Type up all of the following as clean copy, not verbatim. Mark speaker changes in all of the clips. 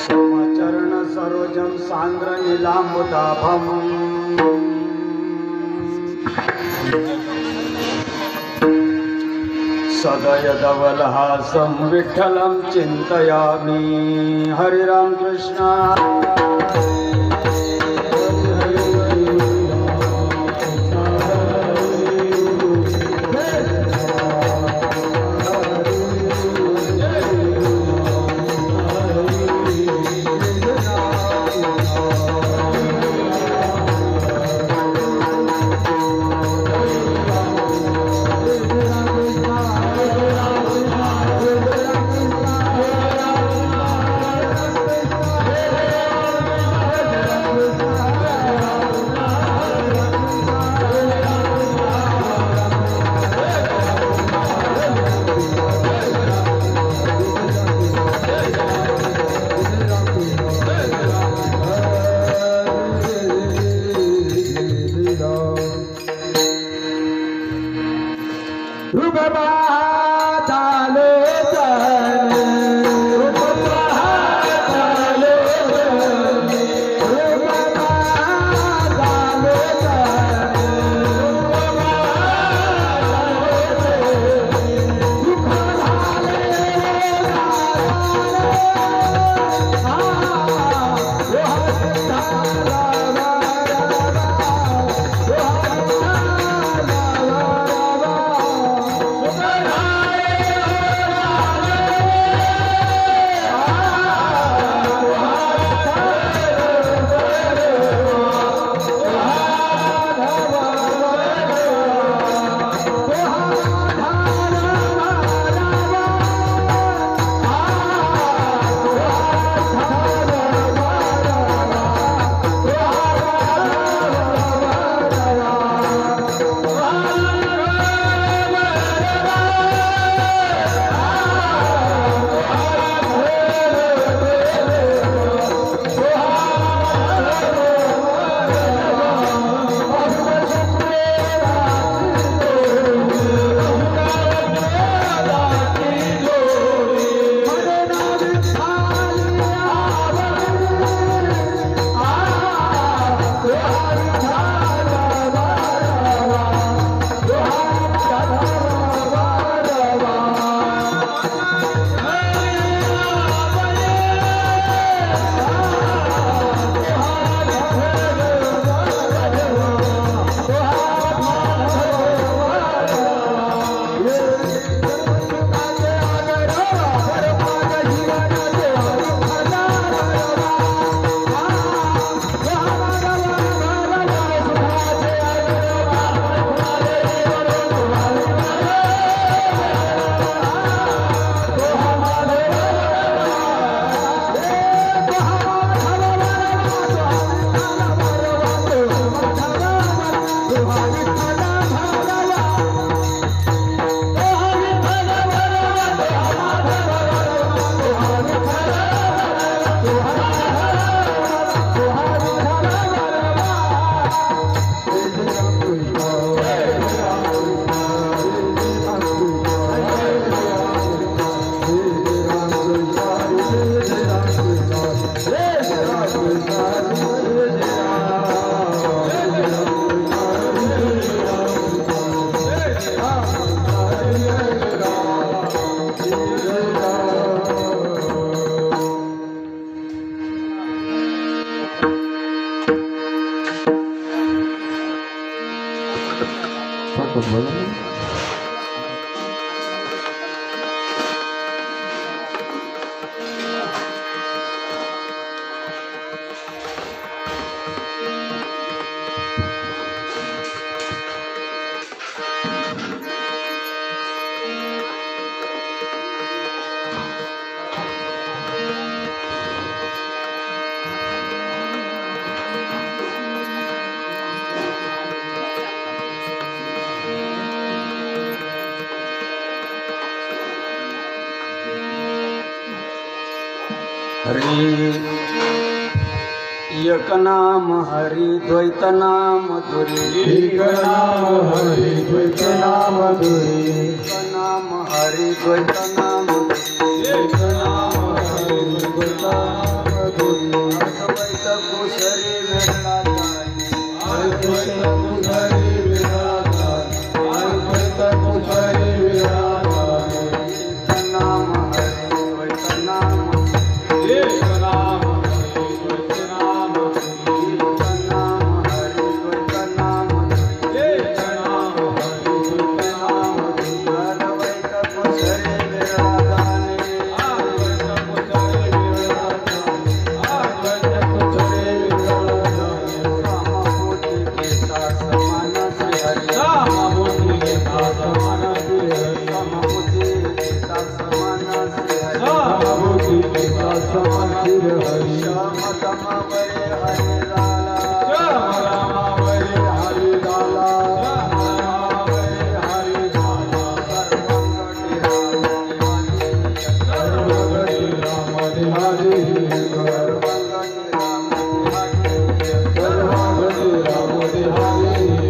Speaker 1: सोमचरण सरोजम सांद्र नीलांबुदाभम सदय धवलहासं विठ्ठलं चिन्तयामि। हरे राम कृष्ण हरी एक नाम हरि द्वैत नाम धुरी
Speaker 2: एक नाम हरि द्वैत नाम धुरी
Speaker 1: एक नाम हरि द्वैत नाम
Speaker 2: एक नाम हरि द्वैत नाम धुरी
Speaker 1: अद्वैत कुशरी वेगळा
Speaker 2: अद्वैत कुशरी विराजा अद्वैत कुशरी विराजा
Speaker 1: एक नाम हरि द्वैत नाम
Speaker 2: एक नाम हरि द्वैत नाम
Speaker 1: एक नाम हरि द्वैत नाम
Speaker 2: एक नाम हरि द्वैत नाम
Speaker 1: अद्वैत कुशरी वेगळा
Speaker 2: अद्वैत कुशरी विराजा अद्वैत कुशरी विराजा
Speaker 1: समभूती घेता समान श्री हरी
Speaker 2: समभूती घेता समान श्री हरी
Speaker 1: समभूती घेता समान श्री हरी
Speaker 2: समभूती घेता समान श्री हरी
Speaker 1: श्याम तमावरे हरे लाला
Speaker 2: श्याम रामावरी हरी लाला श्याम रामावरी हरी लाला सर्वगती राम हरी सर्वगती राम हरी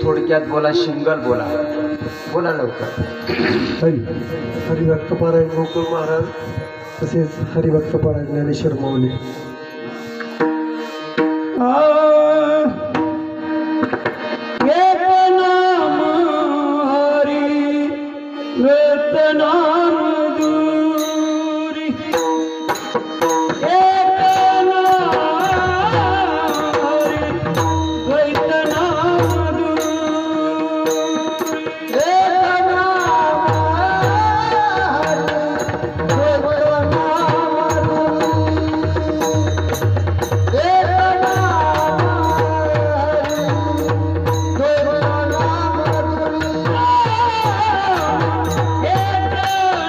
Speaker 1: थोडक्यात बोला शिंगल बोला बोला लवकर
Speaker 2: हरिभक्त पारायण गोकुळ महाराज तसेच हरिभक्त पारायण ज्ञानेश्वर माऊली
Speaker 1: एक नाम हरि द्वैत नाम दूरी एक नाम हरि द्वैत नाम दूरी एक नाम हरि द्वैत नाम दूरी एक नाम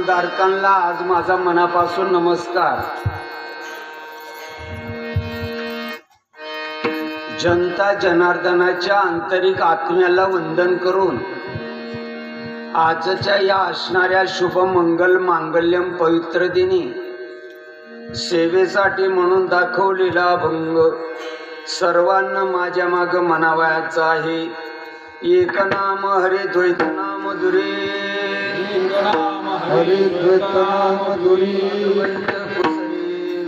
Speaker 1: गुरुधारकांना आज माझा मनापासून नमस्कार. जनता जनार्दनाच्या आंतरिक आत्म्याला वंदन करून आजच्या या असणाऱ्या शुभ मंगल मांगल्यम पवित्र दिनी सेवेसाठी म्हणून दाखवलेला अभंग सर्वांना माझ्या माग म्हणावयाचा आहे. एक नाम हरे द्वैत नाम दुरे,
Speaker 2: हरे द्वैत नाम दुरी,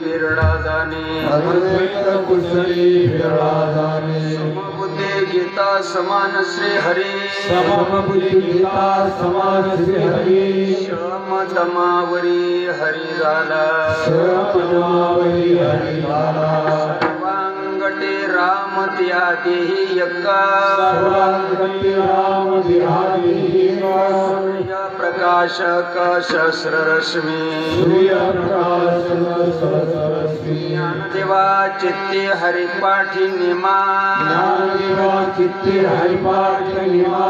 Speaker 1: विरडा जाणे,
Speaker 2: अद्वैत कुसरी विरळा जाणे.
Speaker 1: समबुद्धे गीता समान श्री हरी,
Speaker 2: समबुद्धी गीता समान श्री हरी,
Speaker 1: शमतमावरी हरी झाला,
Speaker 2: शमतमावरी हरी झाला.
Speaker 1: सर्वांगटे राम त्या देही यक्का,
Speaker 2: सर्वांगती राम विहारी
Speaker 1: सूर्य प्रकाश सहस्र रश्मी,
Speaker 2: सूर्यप्रकाश सरस्वती.
Speaker 1: ज्ञानदेवा चित्ते हरिपाठी निमा,
Speaker 2: ज्ञानदेवा चित्ते हरिपाठ निमा,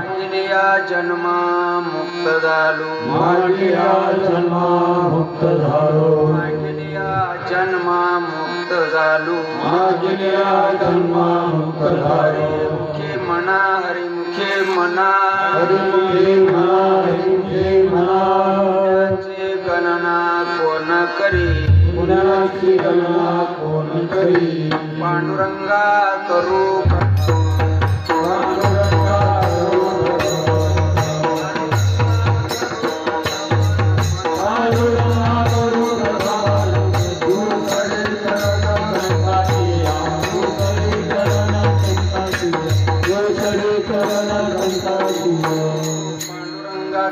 Speaker 1: गेल्या जन्मा मुक्त झालो,
Speaker 2: मागल्या जन्मा मुक्त झालो,
Speaker 1: गेल्या जन्मा मुक्त झालो.
Speaker 2: मागल्या जन्मा मुक्त झालो.
Speaker 1: मुखे म्हणा हरिमुखे म्हणा,
Speaker 2: हरिमुखे म्हणा, हरिमुखे म्हणा,
Speaker 1: पुण्याची गणना कोण करी,
Speaker 2: पुण्याची गणना कोण करी.
Speaker 1: पांडुरंगा करू पांडुरंगा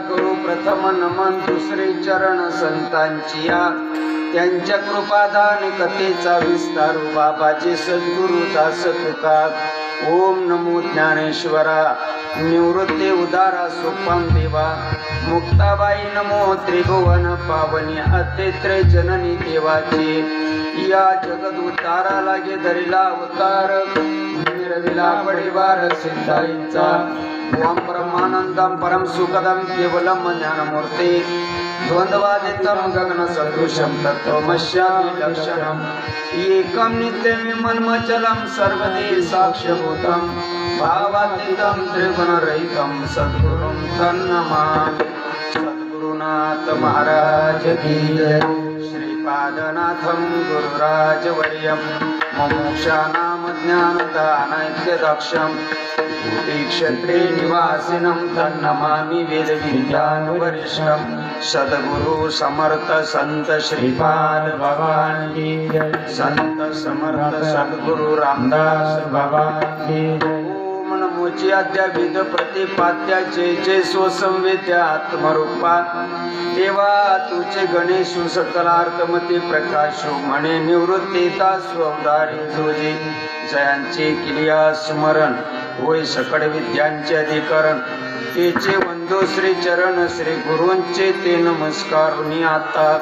Speaker 1: करू प्रथम नमन, दुसरे चरण संतांची या, त्यांच्या कृपादान कथेचा विस्तारू बाबाचे सद्गुरु दास तुका. ओम नमो ज्ञानेश्वरा, निवृत्ते उदारा सोपान देवा, मुक्ताबाई नमो त्रिभुवन पावनी, अत्रेत्र जननी देवाचे. या जगद उतारा लागे धरिला अवतार, मिरविला परिवार सिद्धाईचा. ओम ब्रह्मानंदम परम सुखदम केवलम ज्ञानमूर्ते, द्वंद्वादितम गगन सदृशम तत्वमस्यामि लक्षणम, एकम नित्यं मन्मचलम सर्वदे साक्ष्यभूतम, भावातीतम त्रिगुणरहितम सद्गुरुं तन्नमामि. सद्गुरुनाथ महाराज की जय. श्रीपादनाथम गुरुराजवर्यम, मुमुक्षानाम ज्ञानदानैक्यदक्षम, क्षत्रे निवासिनं तन्नमामि वेदविद्यानुवरिष्ठं. सद्गुरु समर्थ संत श्रीपाद भगवान की जय. संत समर्थ सद्गुरु रामदास भगवान की जय. ओम नमोची अद्याविध प्रतिपाद्याचे जे स्वसंवेद्या आत्मरूपा, देवा तुझे गणेशु सकलार्थमती प्रकाशो, म्हणे निवृत्तीता स्वदारी तुझे. जयांचे किलिया स्मरण होय सकळ विद्यांचे अधिकरण, तेचे वंदो श्री चरण श्री गुरूंचे ते नमस्कारुनी. आता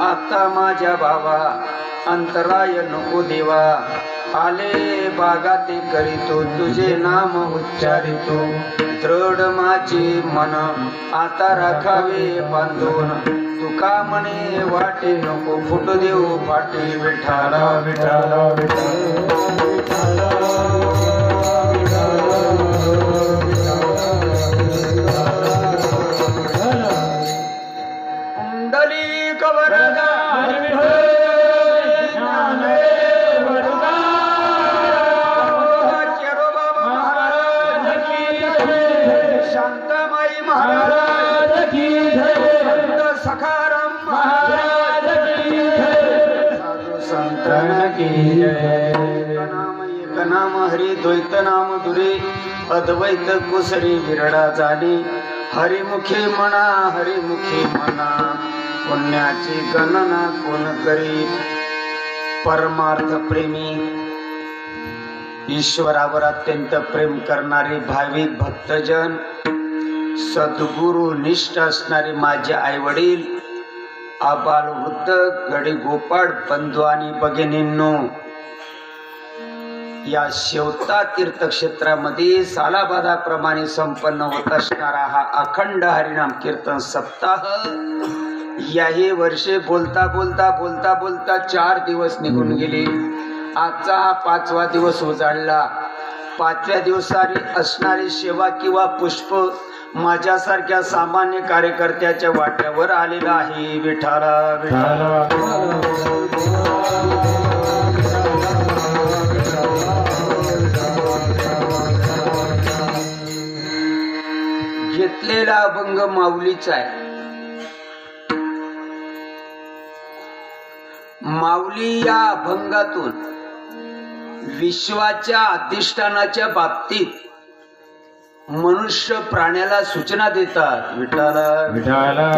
Speaker 1: आता माझ्या भावा अंतराय नको देवा, आले बागाते करीतो तुझे नाम उच्चारितो. दृढ माझे मन आता राखावे बांधून, तुका म्हणे वाटे नको फुटू देऊ पाठी. विठाला विठाला विठाला कुंडली कवरदा शांतमाई महाराज की जय. सखाराम महाराज की जय. साधू संतान की जय. एक नाम हरी द्वैत नाम दुरे, अद्वैत कुसरी विरडा जाणे. हरिमुखे म्हणा हरिमुखे म्हणा, पुण्याची गणना कोण करी. परमार्थ प्रेमी, ईश्वरावर अत्यंत प्रेम करणारे भाविक भक्तजन, सद्गुरु निष्ठ असणारे माझे आई वडील, आबाल वृद्ध गडी गोपाळ बंधू आणि भगिनींनो, या शेवता तीर्थक्षेत्रामध्ये सालाबादाप्रमाणे संपन्न होत असणारा हा अखंड हरिनाम कीर्तन सप्ताह याही वर्षे बोलता बोलता बोलता बोलता 4 दिवस निघून गेले. आजचा हा 5वा दिवस उजाडला. 5व्या दिवसाने असणारी सेवा किंवा पुष्प माझ्यासारख्या सामान्य कार्यकर्त्याच्या वाट्यावर आलेला आहे. विठाला विठाला घेतलेला अभंग माऊलीचा आहे. माऊली या अभंगातून विश्वाच्या अधिष्ठानाच्या बाबतीत मनुष्य प्राण्याला सूचना देतात. विठाला विठाला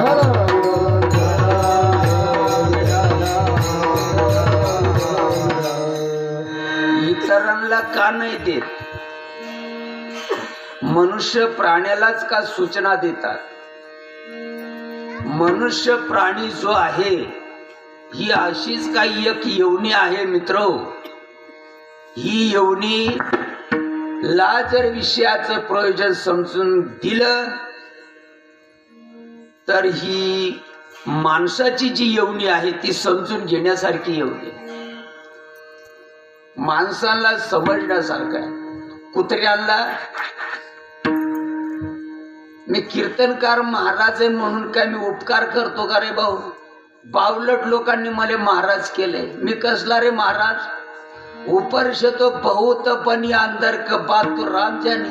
Speaker 1: इतरांना का नाही देत? मनुष्य प्राण्यालाच का सूचना देतात? मनुष्य प्राणी जो आहे ही अशीच काही एक योनी आहे मित्र. ही योनी ला जर विषयाचं प्रयोजन समजून दिलं तर ही माणसाची जी योनी आहे ती समजून घेण्यासारखी योनी, माणसाला समजण्यासारखं आहे. कुत्र्यांना मी कीर्तनकार महाराज आहे म्हणून काय मी उपकार करतो का रे भाऊ? बावलट लोकांनी मला महाराज केले. मी कसला रे महाराज? ऊपर से तो बहुत बनी अंदर का बात तो राम जाने.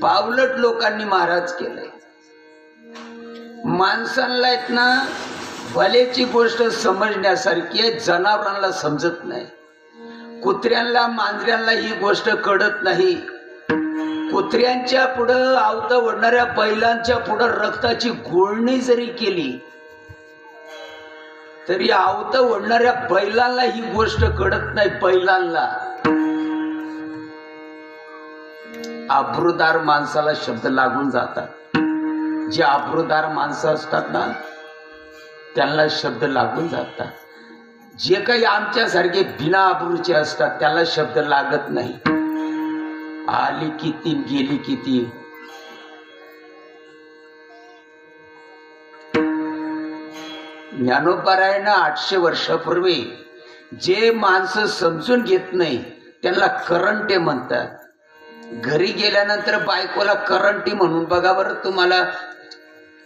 Speaker 1: बावलट लोकांनी महाराज केले. माणसांना आहेत ना भलेची गोष्ट समजण्यासारखी आहे, जनावरांना समजत नाही. कुत्र्यांना मांजऱ्यांना ही गोष्ट कळत नाही. कुत्र्यांच्या पुढं आवतं ओढणाऱ्या बैलांच्या पुढं रक्ताची गुळणी जरी केली तरी आवतं ओढणाऱ्या बैलांना ही गोष्ट कळत नाही. बैलांना आब्रूदार माणसाला शब्द लागून जातात. जे आब्रूदार माणसं असतात ना त्यांना शब्द लागून जातात. जे काही आमच्यासारखे बिना आब्रूचे असतात त्याला शब्द लागत नाही. आली किती गेली किती. ज्ञानोबारायणं 800 वर्षापूर्वी जे माणसं समजून घेत नाही त्यांना करंटे म्हणतात. घरी गेल्यानंतर बायकोला करंटी म्हणून बघा बरं, तुम्हाला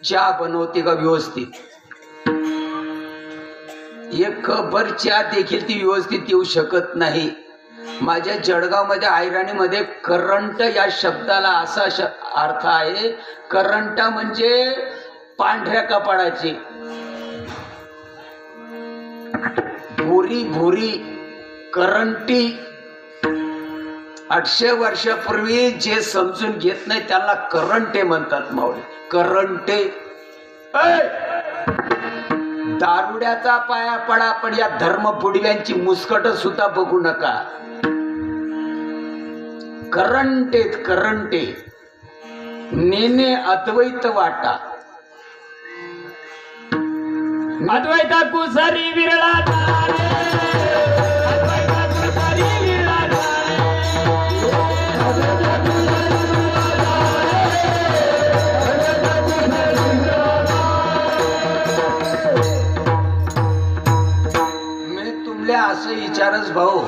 Speaker 1: चहा बनवते का व्यवस्थित? एक कपभर चहा देखील ती व्यवस्थित येऊ शकत नाही. माझ्या जळगाव मध्ये ऐराणीमध्ये करंट या शब्दाला असा अर्थ आहे. करंट म्हणजे पांढऱ्या कपाडाची. भोरी भोरी करंटी. 800 वर्षापूर्वी जे समजून घेत नाही त्याला करंटे म्हणतात मावळे. करंटे. दारुड्याचा पाया पडा पण या धर्मपुडव्यांची मुस्कट सुद्धा बघू नका. करंटेत करंटे. नेने अद्वैत वाटा.
Speaker 3: अद्वैता कुसरी विरळा
Speaker 1: असं विचारच भाऊ,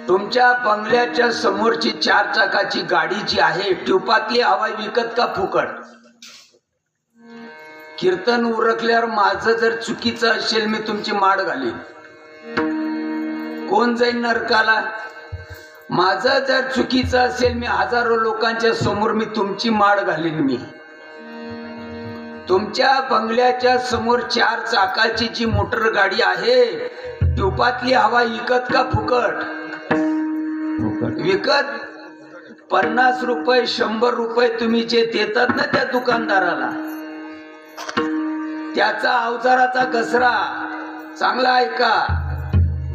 Speaker 1: तुमच्या बंगल्याच्या समोरची 4 चाकाची गाडी जी आहे ट्यूबातली हवा विकत का फुकट? कीर्तन उरकल्यावर माझं जर चुकीचं असेल मी तुमची माड घालीन. कोण जाईल नरकाला? माझं जर चुकीचं असेल मी हजारो लोकांच्या समोर मी तुमची माड घालीन. मी तुमच्या बंगल्याच्या समोर 4 चाकाची जी मोटर गाडी आहे ट्यूबातली हवा विकत का फुकट? विकत. 50 रुपये 100 रुपये तुम्ही जे देतात ना त्या दुकानदाराला त्याचा अवजाराचा घसरा. चांगला ऐका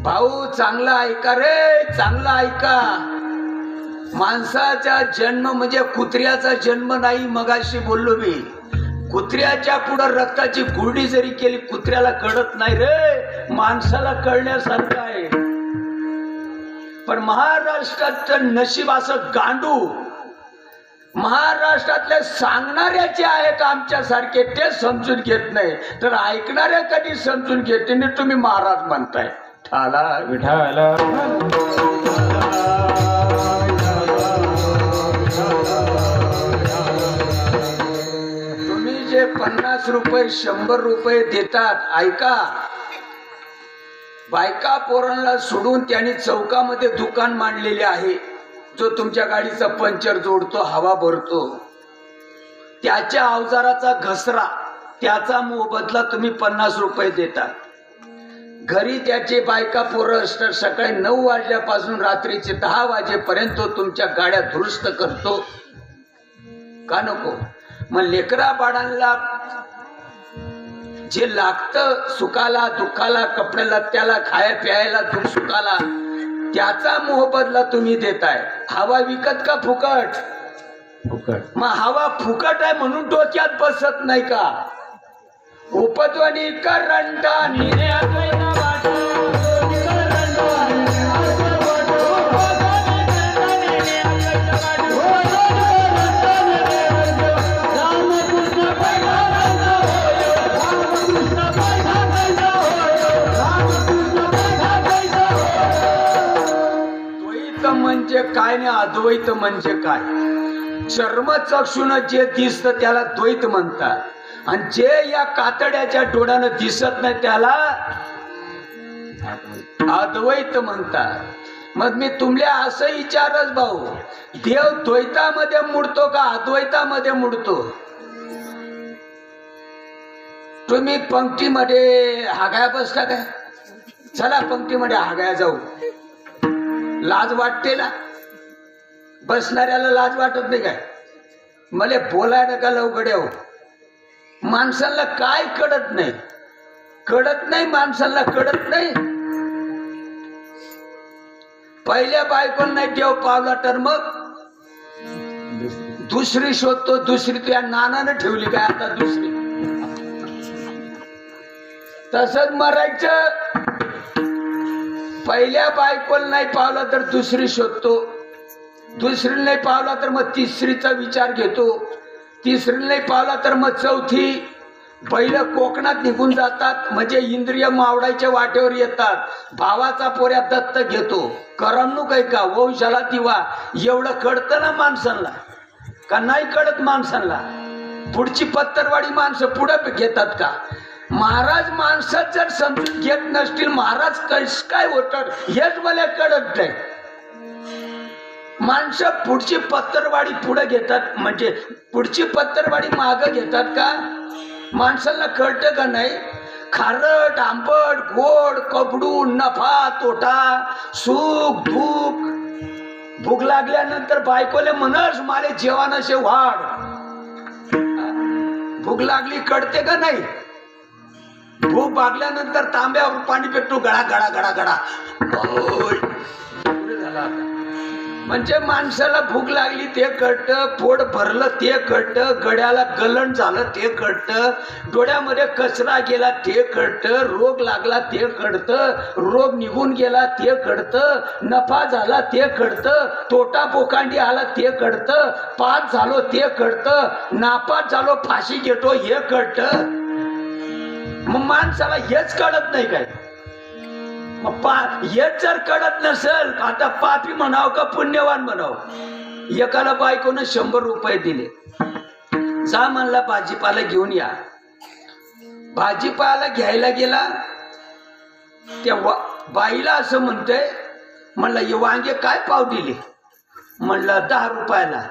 Speaker 1: भाऊ, चांगला ऐका रे, चांगला ऐका. माणसाचा जन्म म्हणजे कुत्र्याचा जन्म नाही. मगाशी बोललो मी, कुत्र्याच्या पुढे रक्ताची गुरडी जरी केली कुत्र्याला कळत नाही रे, माणसाला कळण्यासारखं आहे. पण महाराष्ट्राचं नशीब असं गांडू, महाराष्ट्रातले सांगणाऱ्याचे आहेत आमच्यासारखे, ते समजून घेत नाही, तर ऐकणाऱ्या कधी समजून घेते नाही. तुम्ही महाराज म्हणताय ठाला
Speaker 3: विठाला
Speaker 1: तुम्ही जे 50 रुपये 100 रुपये देतात, ऐका, बायका पोरांना सोडून त्यांनी चौकामध्ये दुकान मांडलेले आहे, जो तुमच्या गाडीचा पंचर जोडतो, हवा भरतो, त्याच्या अवजाराचा घसरा, त्याचा मोबदला तुम्ही 50 रुपये देता. घरी त्याचे बायका पोरं असतात, सकाळी 9 वाजल्यापासून रात्रीचे 10 वाजेपर्यंत तुमच्या गाड्या दुरुस्त करतो का नको? मग लेकरा बाळांना जे लागतं सुखाला दुःखाला कपड्याला त्याला खाया प्यायला दुःख सुखाला, त्याचा मोबदला तुम्ही देताय. हवा विकत का फुकट?
Speaker 3: फुकट.
Speaker 1: मग हवा फुकट आहे म्हणून डोक्यात बसत नाही का? उपध्वनी करंटा म्हणजे काय नाही, अद्वैत म्हणजे काय? चर्मचक्षुन जे दिसतं त्याला द्वैत म्हणतात, आणि जे या कातड्याच्या डोळ्यानं दिसत नाही त्याला अद्वैत म्हणतात. मग मी तुमल्या असं विचारच भाऊ, देव द्वैतामध्ये मुडतो का अद्वैतामध्ये मुडतो? तुम्ही पंक्तीमध्ये हागाया बसता काय? चला पंक्तीमध्ये हागाया जाऊ. लाज वाटते ना? बसणाऱ्याला लाज वाटत नाही काय? मला बोलायला का लवकर येऊ? माणसाला काय कळत नाही, कळत नाही माणसाला, कळत नाही. पहिल्या बायकोन नाही देव पावला तर मग दुसरी शोधतो. दुसरी तुझ्या नानानं ठेवली काय आता दुसरी? तसंच मरायचं. पहिल्या बायकोला नाही पावला तर दुसरी शोधतो, दुसरी नाही पावला तर मग तिसरीचा विचार घेतो, तिसरी नाही पावला तर मग चौथी. बैल कोकणात निघून जातात म्हणजे इंद्रिय मावडायच्या वाटेवर येतात. भावाचा पोऱ्या दत्त घेतो. करमणूक आहे का? वंशाला दिवा. एवढं कळतं ना माणसांना का नाही कळत? माणसांना पुढची पत्तरवाडी माणसं पुढे घेतात का? महाराज माणसात जर समजून घेत नसतील, महाराज कस काय होतात हेच मला कळत नाही. माणसं पुढची पत्तरवाडी पुढे घेतात म्हणजे पुढची पत्तरवाडी मागं घेतात का? माणसाला कळतं का नाही? खारट आंबट गोड कपडू नफा तोटा सुख दुःख. भूक लागल्यानंतर बायकोले म्हणस मला जेवणाचे वाढ. भूक लागली कळते का नाही? भूक भागल्यानंतर तांब्यावर पाणी पेटतो, गळा गळा गळा गळा. म्हणजे माणसाला भूक लागली ते कळतं, पोट भरलं ते कळतं, गड्याला गलन झालं ते कळतं, डोळ्यामध्ये कचरा गेला ते कळतं, रोग लागला ते कळतं, रोग निघून गेला ते कळतं, नफा झाला ते कळतं, तोटा पोकांडी आला ते कळतं, पास झालो ते कळतं, नापास झालो फाशी घेतो हे कळतं. मग माणसाला हेच कळत नाही काय? हेच जर कळत नसेल, आता पापी म्हणाव का पुण्यवान म्हणाव? एकाला बायकोनं 100 रुपये दिले, जा म्हणला भाजीपाला घेऊन या. भाजीपाला घ्यायला गेला, त्या बाईला असं म्हणतंय, म्हणलं हे वांगे काय पाव दिले? म्हणलं 10 रुपयाला.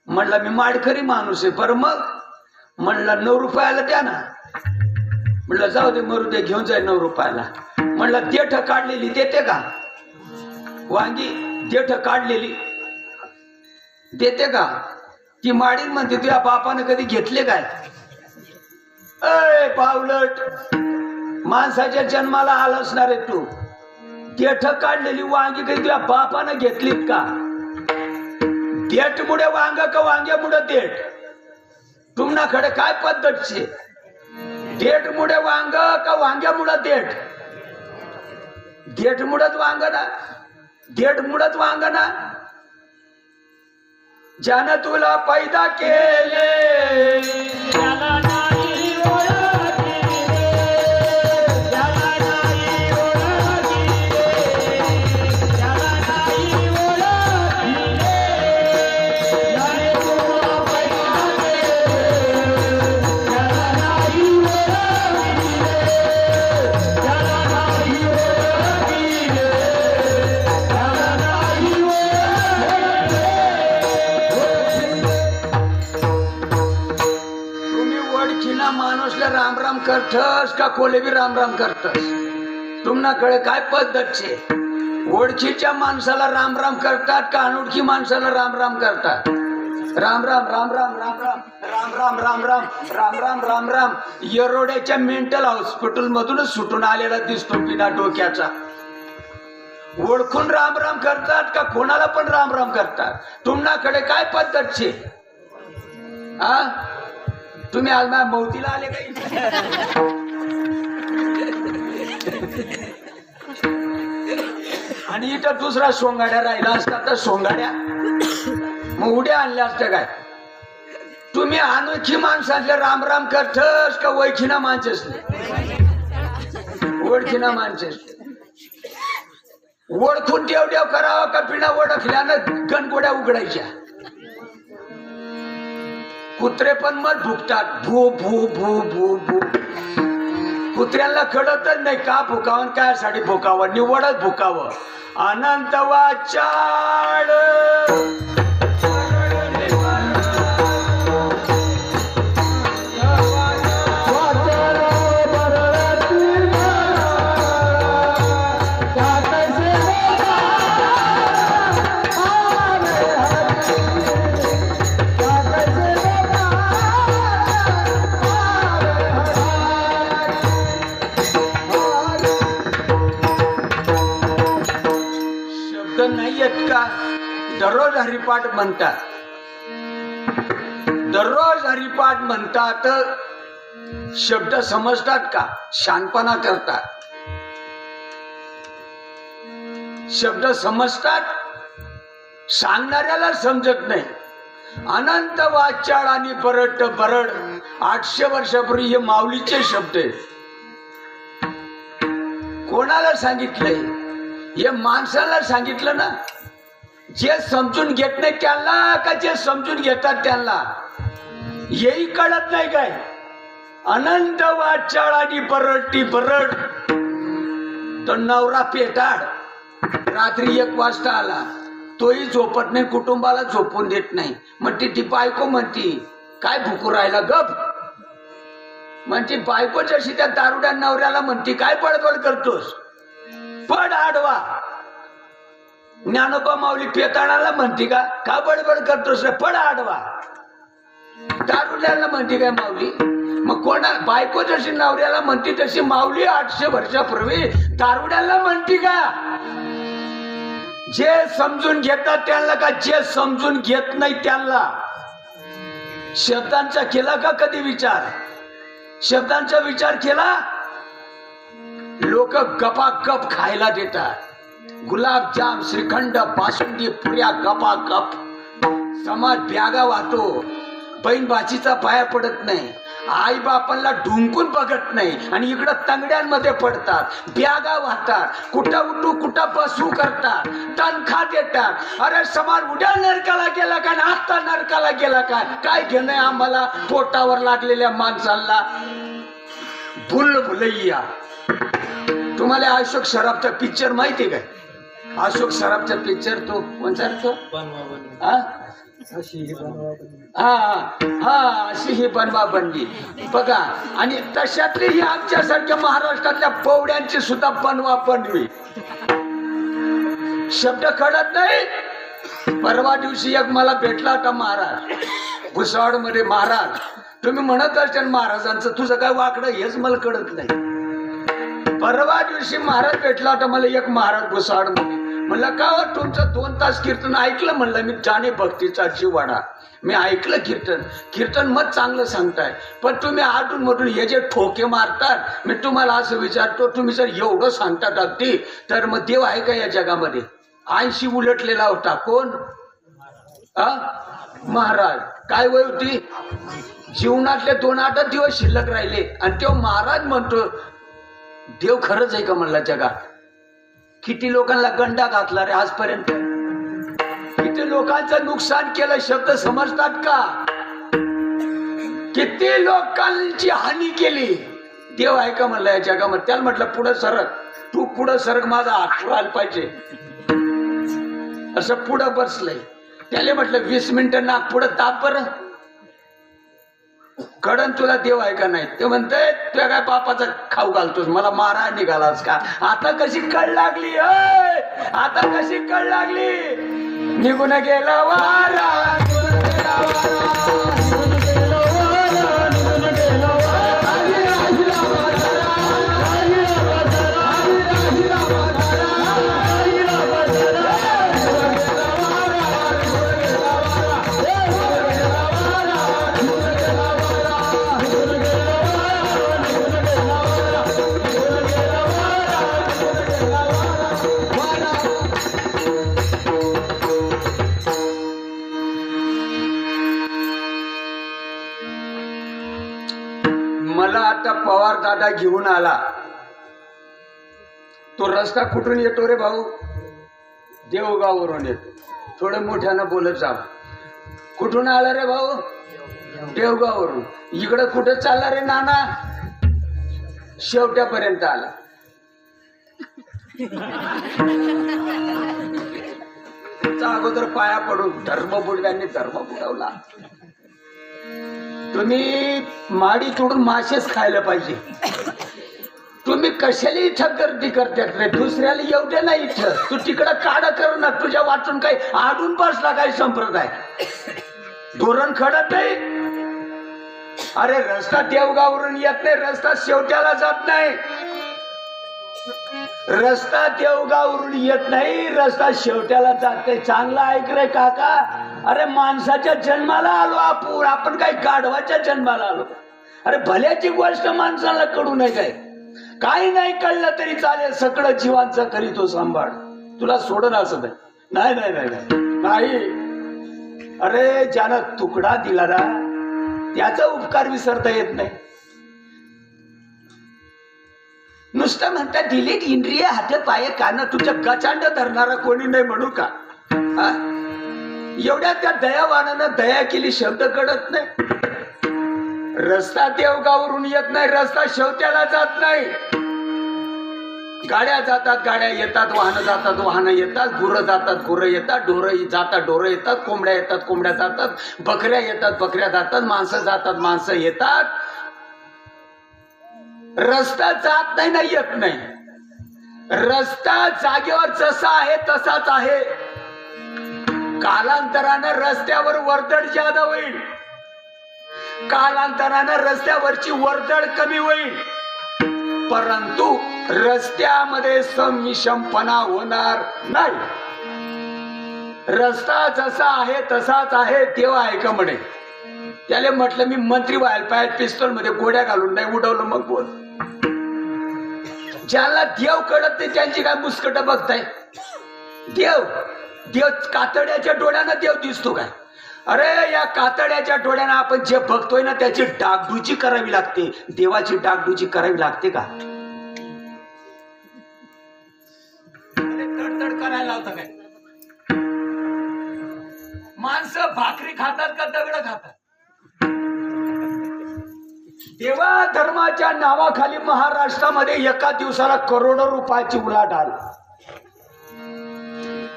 Speaker 1: म्हणलं मी माडखरी माणूस आहे. बरं मग? म्हणलं 9 रुपयाला द्या ना. म्हणलं जाऊ दे मरू दे, घेऊन जाय 9 रुपयाला. म्हणलं देठ काढलेली देते का? वांगी देठ काढलेली देते का? ती माडीन म्हणते तुझ्या बापानं कधी घेतले काय? अय पावलट, माणसाच्या जन्माला आला असणार आहे तू. देठ काढलेली वांगी कधी तुझ्या बापानं घेतलीत का? देठ मुळे वांग का वांग्यामुळे देठ? तुमनाकडे काय पद्धत छे? देठ मुळे वांग का वांग्यामुळे देठ? देठ मुळत वांग ना, देठ मुळत वांग ना. ज्यानं तुला पैदा केले त्याला नाही ओळखी रे, त्याला नाही ओळखी रे, त्याला नाही ओळखी रे. ज्याने तुला पैदा केले त्याला नाही ओळखी रे, त्याला नाही ओळखी रे, त्याला नाही ओळखी रे. तुम्ही ओळखीना माणूसला राम राम करतस का कोले बी राम राम करतस? तुमनाकडे काय पद्धत छे? ओळखीच्या माणसाला राम राम करतात का अनोळखी माणसाला राम राम करतात? राम राम राम राम राम राम राम राम राम राम राम राम राम राम. येरोड्याच्या मेंटल हॉस्पिटल मधूनच सुटून आलेला दिसतो बिना डोक्याचा. ओळखून राम राम करतात का कोणाला पण राम राम करतात? तुमनाकडे काय पद्धत छे? हा, तुम्ही आज माझ्या मौतीला आले काही? आणि इथं दुसरा सोंगाड्या राहिला असता तर सोंगाड्या मग उड्या आणल्या असत्या काय? तुम्ही अनोळखी माणसांचे राम राम करतस का ओळखीना माणसले? ओळखीना माणसले. ओळखून देव देव करावा का बिना ओळखल्यानं गणगोड्या उघडायच्या? कुत्रे पण मग भुकतात, भू भू भू भू भू. कुत्र्यांना कळतच नाही का भुकावं काय साठी भुकावं, निवडच भुकावं. अनंत वाचाळ नाही येत का? दररोज हरिपाठ म्हणतात, दररोज हरिपाठ म्हणतात. शब्द समजतात का? शानपणा करतात. शब्द समजतात, सांगणाऱ्याला समजत नाही. अनंत वाचाळ आणि बरड बरड 800 वर्षापूर्वी हे माऊलीचे शब्द आहेत. कोणाला सांगितलंय? हे माणसाला सांगितलं ना. जे समजून घेत नाही त्यांना का जे समजून घेतात त्यांना? हेही कळत नाही काय? अनंत वाचाळ आणि बरडती बरड. तो नवरा पेटाड रात्री 1 वाजता आला, तोही झोपत नाही, कुटुंबाला झोपून देत नाही. म्हणते ती बायको म्हणती काय भुकू राहिला गप? म्हणते बायको जशी त्या दारुड्या नवऱ्याला म्हणती काय बडबड करतोस, पड आडवा. ज्ञानोबा माऊली पेताळाला म्हणती का बडबड करतोस रे, पड आडवा. दारुड्याला म्हणती काय माऊली? मग कोणा बायको जशी नवऱ्याला म्हणती तशी माऊली 800 वर्षापूर्वी दारुड्याला म्हणती का? जे समजून घेतात त्यांना का जे समजून घेत नाही त्यांना? शब्दांचा केला का कधी विचार? शब्दांचा विचार केला? लोक गपागप खायला देतात. गुलाबजाम, श्रीखंड, बासुंदी, पुऱ्या गपागप. समाज ब्यागा वाहतो. बहीण भाचीचा पाया पडत नाही, आई बापांना ढुंकून बघत नाही आणि इकडं तंगड्यांमध्ये पडतात, ब्यागा वाहतात, कुठं उठू कुठं बसू करतात, तनखा देतात. अरे समाज उद्या नरकाला गेला काय, आता नरकाला गेला काय? काय घेणं आम्हाला पोटावर लागलेल्या माणसांना? भुलैया. तुम्हाला अशोक सराफचा पिक्चर माहिती काय? अशोक सराफचा पिक्चर तो कोणता तो?
Speaker 2: अशी ही बनवा बनवी.
Speaker 1: अशी ही बनवा बनवी बघा. आणि तशातली ही आमच्यासारख्या महाराष्ट्रातल्या पवड्यांची सुद्धा बनवा बनवी. शब्द कळत नाही. परवा दिवशी एक मला भेटला होता महाराज, भुसावळ मध्ये. महाराज तुम्ही म्हणत असाल महाराजांचं तुझं काय वाकडं हेच मला कळत नाही. परवा दिवशी महाराज भेटला होता मला एक महाराज भुसावळ मध्ये. म्हणलं का हो तुमचं 2 तास कीर्तन ऐकलं? म्हणलं मी जाणे भक्तीचा जीवाडा. मी ऐकलं कीर्तन, कीर्तन मत चांगलं सांगताय, पण तुम्ही आतून मधून हे जे ठोके मारतात, मी तुम्हाला असं विचारतो, तुम्ही जर एवढं सांगतात अगदी, तर मग देव आहे का या जगामध्ये? 80 उलटलेला होता कोण? महाराज. काय वय होती? जीवनातले 2-8 दिवस शिल्लक राहिले आणि तो महाराज म्हणतो देव खरंच आहे का म्हणला जगात? किती लोकांना गंडा घातला रे आजपर्यंत, किती लोकांचं नुकसान केलं, शब्द समजतात का? किती लोकांची हानी केली. देव आहे का म्हणला या जगामध्ये? त्याला म्हटलं पुढं सरक, तू पुढं सरक, माझा हात पुरायला पाहिजे. असं पुढं बसलंय. त्याला म्हटलं 20 मिनिटं नाक पुढं ताप बरं, कडन तुला देव आहे का नाही? ते म्हणतंय तुझ्या काय बापाचा खाऊ घालतोस, मला मारा निघालास का? आता कशी कळ लागली, आता कशी कळ लागली. निघून गेला वारा, मला आता पवार दादा घेऊन आला. तो रस्ता कुठून येतो रे भाऊ? देवगाववरून येतो. थोडं मोठ्यानं बोलत जा. कुठून आला रे भाऊ? देवगाववरून. इकडं कुठं चालला रे नाना? शेवट्यापर्यंत आला. अगोदर पाया पडून धर्म बुडव्यांनी धर्म बुडवला. तुम्ही माडी तोडून मासेच खायला पाहिजे. तुम्ही कशाला इथं गर्दी करतात रे? दुसऱ्याला येऊ दे ना इथं. तू तिकडं काढा कर ना. तुझ्या वाचून काही आडून बसला काय संप्रदाय? धोरण खडत नाही. अरे रस्ता देवगाववरून येत नाही, रस्ता शेवट्याला जात नाही. रस्ता देवगाववरून येत नाही, रस्ता शेवट्याला जात नाही. चांगला ऐक रे काका. अरे माणसाच्या जन्माला आलो आपण काय गाढवाच्या जन्माला आलो? अरे भल्याची गोष्ट माणसाला कळू नये काय? काही नाही कळलं तरी चालेल, सगळं जीवांचं करी तो सांभाळ, तुला सोडून असं नाही. नाही नाही नाही नाही. अरे ज्यानं तुकडा दिला ना त्याचा उपकार विसरता येत नाही. नुसतं म्हणता दिलीत इंद्रिय हात पाय कान, तुझ्या गचांड धरणारा कोणी नाही म्हणू का? एवढ्या त्या दयावानानं दया केली, शब्द कळत नाही. रस्ता देवगावरून येत नाही, रस्ता शेवट्याला जात नाही. गाड्या जातात, गाड्या येतात, वाहनं जातात, वाहनं येतात, गुरं जातात, गुरं येतात, ढोरं जातात, ढोरं येतात, कोंबड्या येतात, कोंबड्या जातात, बकऱ्या येतात, बकऱ्या जातात, माणसं जातात, माणसं येतात. रस्ता जात नाही ना येत नाही. रस्ता जागेवर जसा आहे तसाच आहे. कालांतरानं रस्त्यावर वर्दळ ज्यादा होईल, कालांतरानं रस्त्यावरची वर्दळ कमी होईल, परंतु रस्त्यामध्ये संमिश्रपणा होणार नाही. रस्ता जसा आहे तसाच आहे. देव आहे का म्हणे? त्याला म्हटलं मी मंत्री व्हायला पाहिजे, पिस्तोल मध्ये गोड्या घालून नाही उडवलं. मग बोल. ज्याला देव कळत नाही त्यांची काय मुस्कट बघताय? देव देव कातड्याच्या डोळ्यानं देव दिसतो काय? अरे या कातड्याच्या डोळ्यानं आपण जे बघतोय ना त्याची डागडुजी करावी लागते. देवाची डागडुजी करावी लागते का? तडतड करायला लावता काय? माणसं भाकरी खातात का दगड खातात? देवा धर्माच्या नावाखाली महाराष्ट्रामध्ये एका दिवसाला करोडो रुपयाची उलाढाल.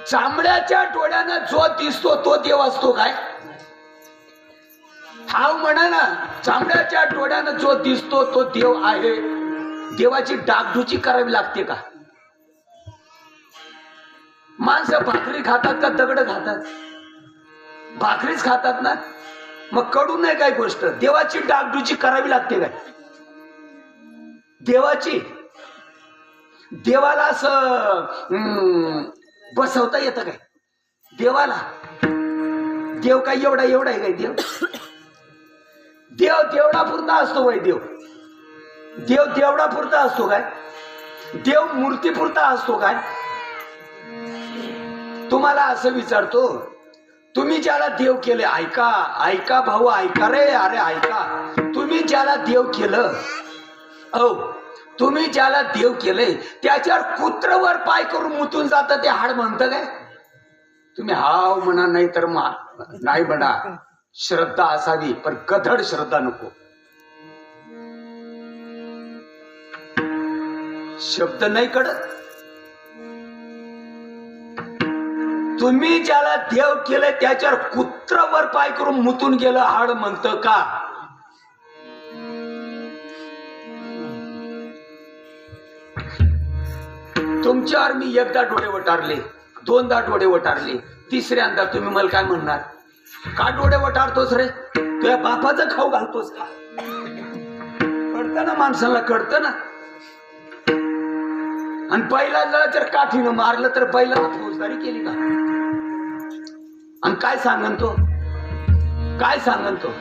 Speaker 1: चांबड्याच्या डोळ्यानं जो दिसतो तो देव असतो काय? हाव म्हणा ना. चांबड्याच्या डोळ्यानं जो दिसतो तो देव आहे. देवाची डागडुजी करावी लागते का? माणसं भाकरी खातात का दगड खातात? भाकरीच खातात ना. मग कळू नये काय गोष्ट? देवाची डागडुजी करावी लागते काय? देवाची देवाला असं बसवता येतं काय? देवाला देव काय एवढा एवढा आहे काय देव? देव तेवढा पुरता असतो बाई. देव देव तेवढा पुरता असतो काय? देव मूर्ती पुरता असतो काय? तुम्हाला असं विचारतो, तुम्ही ज्याला देव केले, ऐका ऐका भाऊ, ऐका रे, अरे ऐका, तुम्ही ज्याला देव केलं, तुम्ही ज्याला देव केले त्याच्यावर कुत्रवर पाय करून मुतून जात ते हाड म्हणतं काय? तुम्ही हाव म्हणा, नाही तर नाही म्हणा. श्रद्धा असावी, पण कधड श्रद्धा नको. शब्द नाही कळत. तुम्ही ज्याला देव केलं त्याच्यावर कुत्रवर पाय करून मुतून गेलं हाड म्हणतं का? तुमच्यावर मी एकदा डोळे वटारले, दोनदा डोळे वटारले, तिसऱ्यांदा तुम्ही मला काय म्हणणार? का डोळे वटारतोस रे? तुझ्या बापाचं खाऊ घालतोस का? कळतं ना माणसाला, कळतं ना. आणि बैलाला जर काठीनं मारलं तर बैलाला फौजदारी केली का? आणि काय सांगन तो? काय सांगन तो?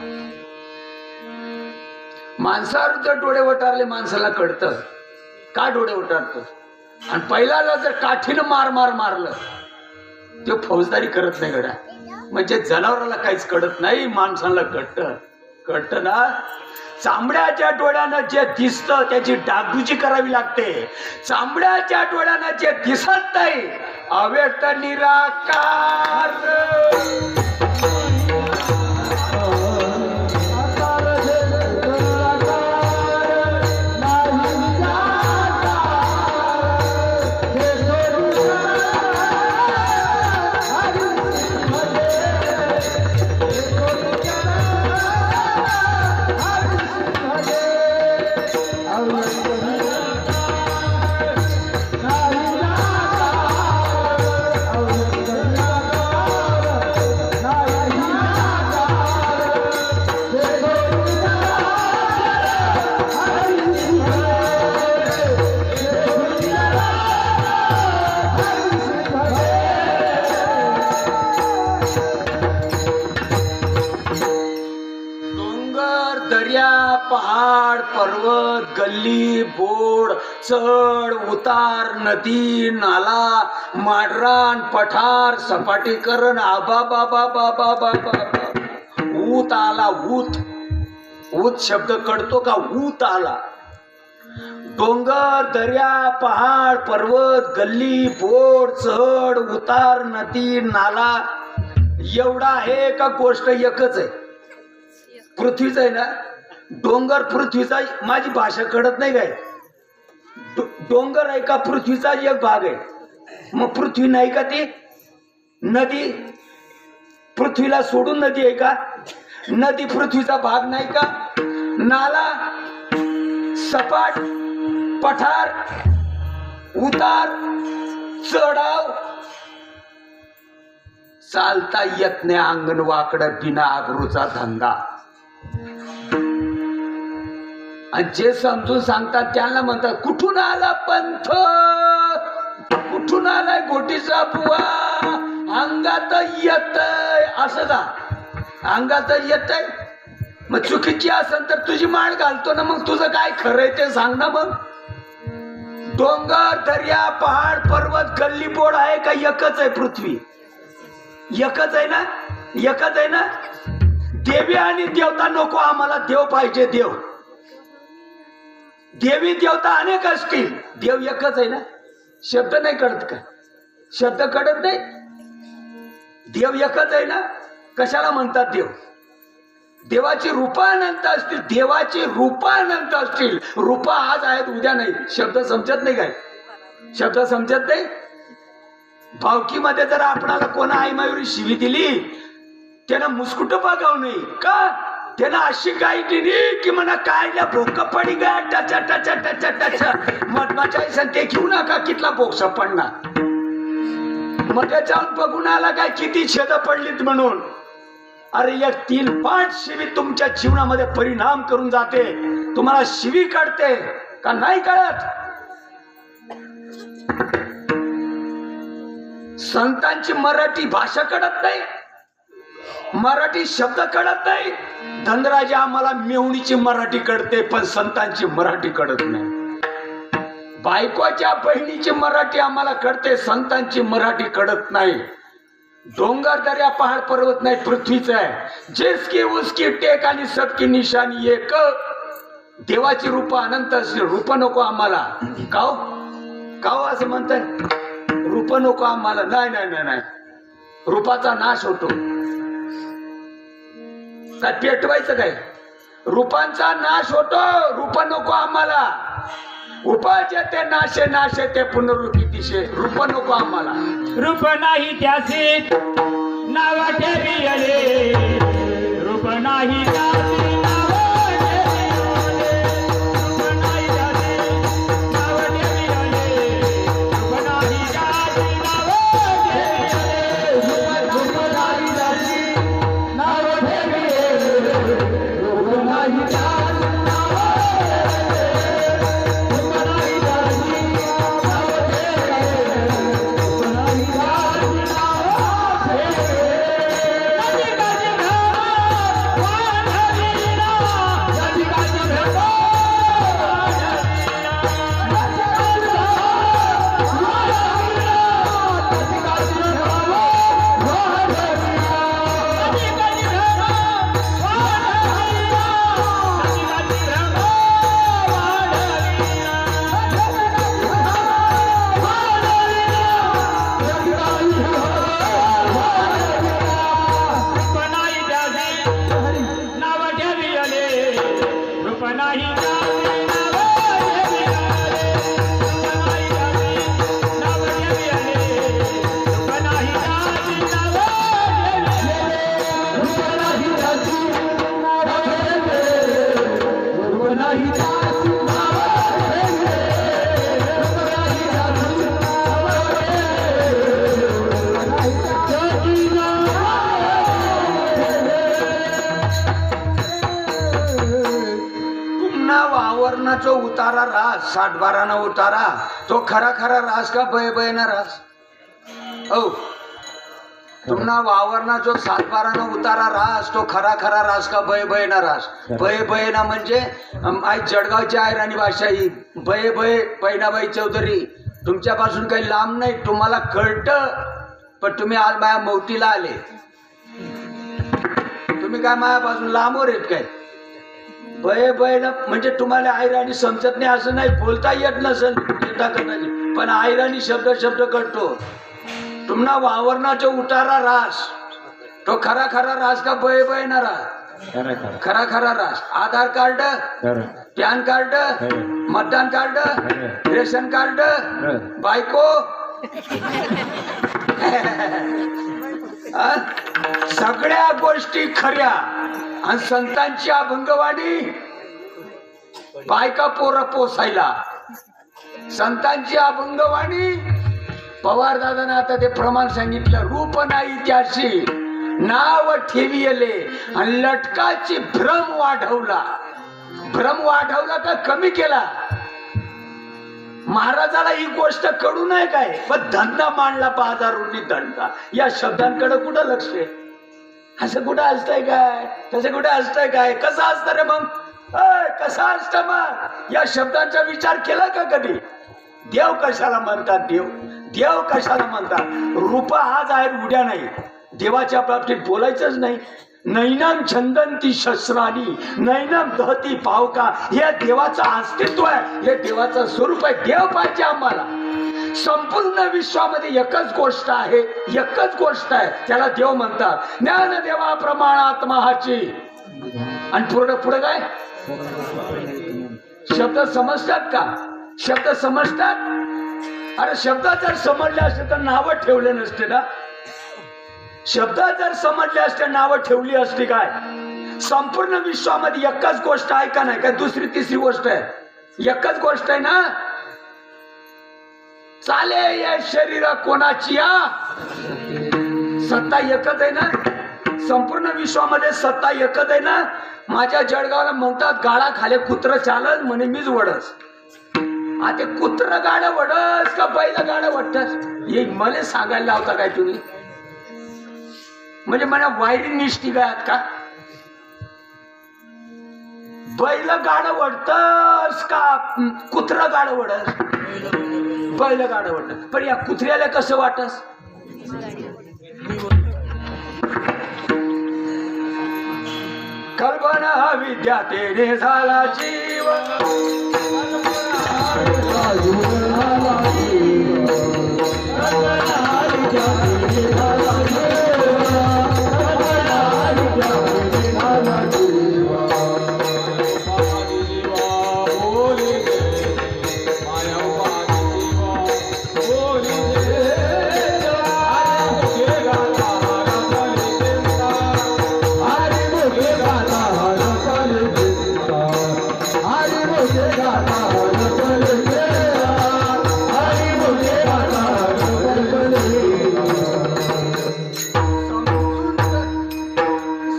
Speaker 1: माणसावर जर डोळे वटारले माणसाला कळतं का डोळे वटारतो. आणि बैलाला जर काठीनं मारलं ते फौजदारी करत नाही गड्या. म्हणजे जनावराला काहीच कळत नाही, माणसाला कळत ना. चांबड्याच्या डोळ्यानं जे दिसतं त्याची डागडुजी करावी लागते. चांबड्याच्या डोळ्यानं जे दिसत नाही अव्यक्त निराकार. पहाड पर्वत गल्ली बोड चढ उतार नदी नाला माडरान पठार सपाटीकरण आबा बाबा बाबा बाबा. ऊत आला, ऊत शब्द कळतो का? ऊत आला. डोंगर दर्या पहाड पर्वत गल्ली बोड चढ उतार नदी नाला एवढा आहे का? गोष्ट एकच आहे, पृथ्वीच आहे ना. डोंगर पृथ्वीचा, माझी भाषा कळत नाही काय? डोंगर आहे का पृथ्वीचा एक भाग आहे? मग पृथ्वी नाही का ती? नदी पृथ्वीला सोडून नदी आहे का? नदी पृथ्वीचा भाग नाही का? नाला सपाट पठार उतार चढाव चालता येत नाही अंगण वाकडं बिना आगरूचा धंदा. आणि जे समजून सांगतात त्यांना म्हणतात कुठून आला पंथ, कुठून आलाय गोटीचा बुवा, अंगात येतय. असं का अंगात येतय? मग चुकीची असेल तर तुझी माळ घालतो ना. मग तुझं काय खरंय ते सांग ना. मग डोंगर दर्या पहाड पर्वत गल्ली बोड आहे का? एकच आहे पृथ्वी, एकच आहे ना, एकच आहे ना. देवी आणि देवता नको आम्हाला, देव पाहिजे. देव देवी देवता अनेक असतील, देव एकच आहे ना. शब्द नाही कळत का? शब्द कळत नाही. देव एकच आहे ना. कशाला म्हणतात देव? देवाची रूप अनंत असतील, देवाची रूप अनंत असतील. रूप आज आहेत उद्या नाही. शब्द समजत नाही काय? शब्द समजत नाही. भावकीमध्ये जर आपणाला कोणा आई मायुरी शिवी दिली त्यानं मुस्कुट बघाव नाही का? त्यानं अशी गाय दिली की म्हणा काय भोक पडी गा टचा टचा टचा टचा मधमाच्या ते घेऊ नका कितला बोक्स पडणार. मध्ये जाऊन बघून आला काय किती छेद पडलीत म्हणून. अरे एक 3-5 शिवी तुमच्या जीवनामध्ये परिणाम करून जाते. तुम्हाला शिवी काढते का नाही कळत? संतांची मराठी भाषा कळत नाही. मराठी शब्द कळत नाही. धनराजे आम्हाला मेहुणीची मराठी कळते, पण संतांची मराठी कळत नाही. बायकोच्या बहिणीची मराठी आम्हाला कळते, संतांची मराठी कळत नाही. डोंगर दर्या पहाड पर्वत नाही, पृथ्वीच आहे. जिसकी उसकी टेक आणि सबकी निशाणी एक. देवाची रूप अनंत असली, रूप नको आम्हाला. काव काव असं म्हणताय, रूप नको आम्हाला. नाही नाही नाही नाही, रूपाचा नाश होतो. काय पेटवायचं काय? रूपांचा नाश होतो, रूप नको आम्हाला. उपाचे ते नाशे नाशे ते पुनरुक्ती दिशे. रूप नको आम्हाला.
Speaker 3: रूप नाही त्याचे नाव ठेवी आले, रूप नाही त्याचे नाव ठेवी आले, रूप नाही त्याचे नाव ठेवी आले, रूप नाही त्याचे नाव ठेवी आले, रूप नाही त्याचे नाव ठेवी आले, रूप नाही त्याचे
Speaker 1: वावरणाचा उतारा रास, 60-12 उतारा, तो खरा खरा रास का भय भय ना रास? औ तुम्हाला वावरणाचा 60-12 उतारा रास, तो खरा खरा रास का भय भय ना रास? भय भय ना म्हणजे आज जळगावची आयराणी भाषा ही. भय भय पैनाबाई चौधरी तुमच्यापासून काही लांब नाही, तुम्हाला कळतं. पण तुम्ही आज माझ्या मौतीला आले, तुम्ही काय माझ्यापासून लांबवर येत काय? भय भय ना म्हणजे तुम्हाला आयराणी समजत नाही असं नाही, बोलता येत नसेल, पण आयराणी शब्द शब्द कळतो. तुम्हाला वावरणाचा उतारा रास, तो खरा खरा रास का भय भय ना रास? खरा खरा रास. आधार कार्ड, पॅन कार्ड, मतदान कार्ड, रेशन कार्ड, बायको, सगळ्या गोष्टी खऱ्या. आणि संतांची अभंगवाणी बायका पोरं पोसायला. संतांची अभंगवाणी पवार दादाने आता ते प्रमाण सांगितलं. रूप नाही त्याशी नाव ठेविले आणि लटकाची भ्रम वाढवला. भ्रम वाढवला का कमी केला? महाराजाला ही गोष्ट कळू नये काय, पण धंदा मांडला बाजारूनी धंदा. या शब्दांकडे कुठं लक्ष आहे? असं कुठं असतंय काय? तसं कुठं असतंय काय? कसं असतं रे मग? कसं असतं मग? या शब्दांचा विचार केला का कधी? देव कशाला म्हणतात? देव कशाला म्हणतात? रूप आज आहे, उद्या नाही. देवाच्या बाबतीत बोलायचंच नाही. नैनम छंदंती शस्त्रानी नैनम दहती पावका. हे देवाचं अस्तित्व आहे, हे देवाचं स्वरूप आहे. देव पाहिजे आम्हाला. संपूर्ण विश्वामध्ये एकच गोष्ट आहे, एकच गोष्ट आहे, त्याला देव म्हणतात. ज्ञान देवा प्रमाणात्मा हाची. आणि पुढे पुढे काय शब्द समजतात का? शब्द समजतात? अरे शब्द जर समजले असते तर नावं ठेवले नसते ना. शब्द जर समजले असते नावं ठेवली असती काय? संपूर्ण विश्वामध्ये एकच गोष्ट आहे का नाही? काय दुसरी तिसरी गोष्ट आहे? एकच गोष्ट आहे ना. चाले या शरीर कोणाची? सत्ता एकच आहे ना. संपूर्ण विश्वामध्ये सत्ता एकच आहे ना. माझ्या जळगावला म्हणतात गाळा खाले कुत्र चालत म्हणे मीच वडस. आता कुत्र गाडं वडस का बैल गाडं वडतस? हे मला सांगायला लावता काय तुम्ही? म्हणजे मला वायरी निष्ठी गायात का? बैल गाडं वडतस का कुत्रा गाडं वडस? बैल गाडं वडत. पण या कुत्र्याला कसं वाटस? कल्पना विद्या तेने झाला जीव,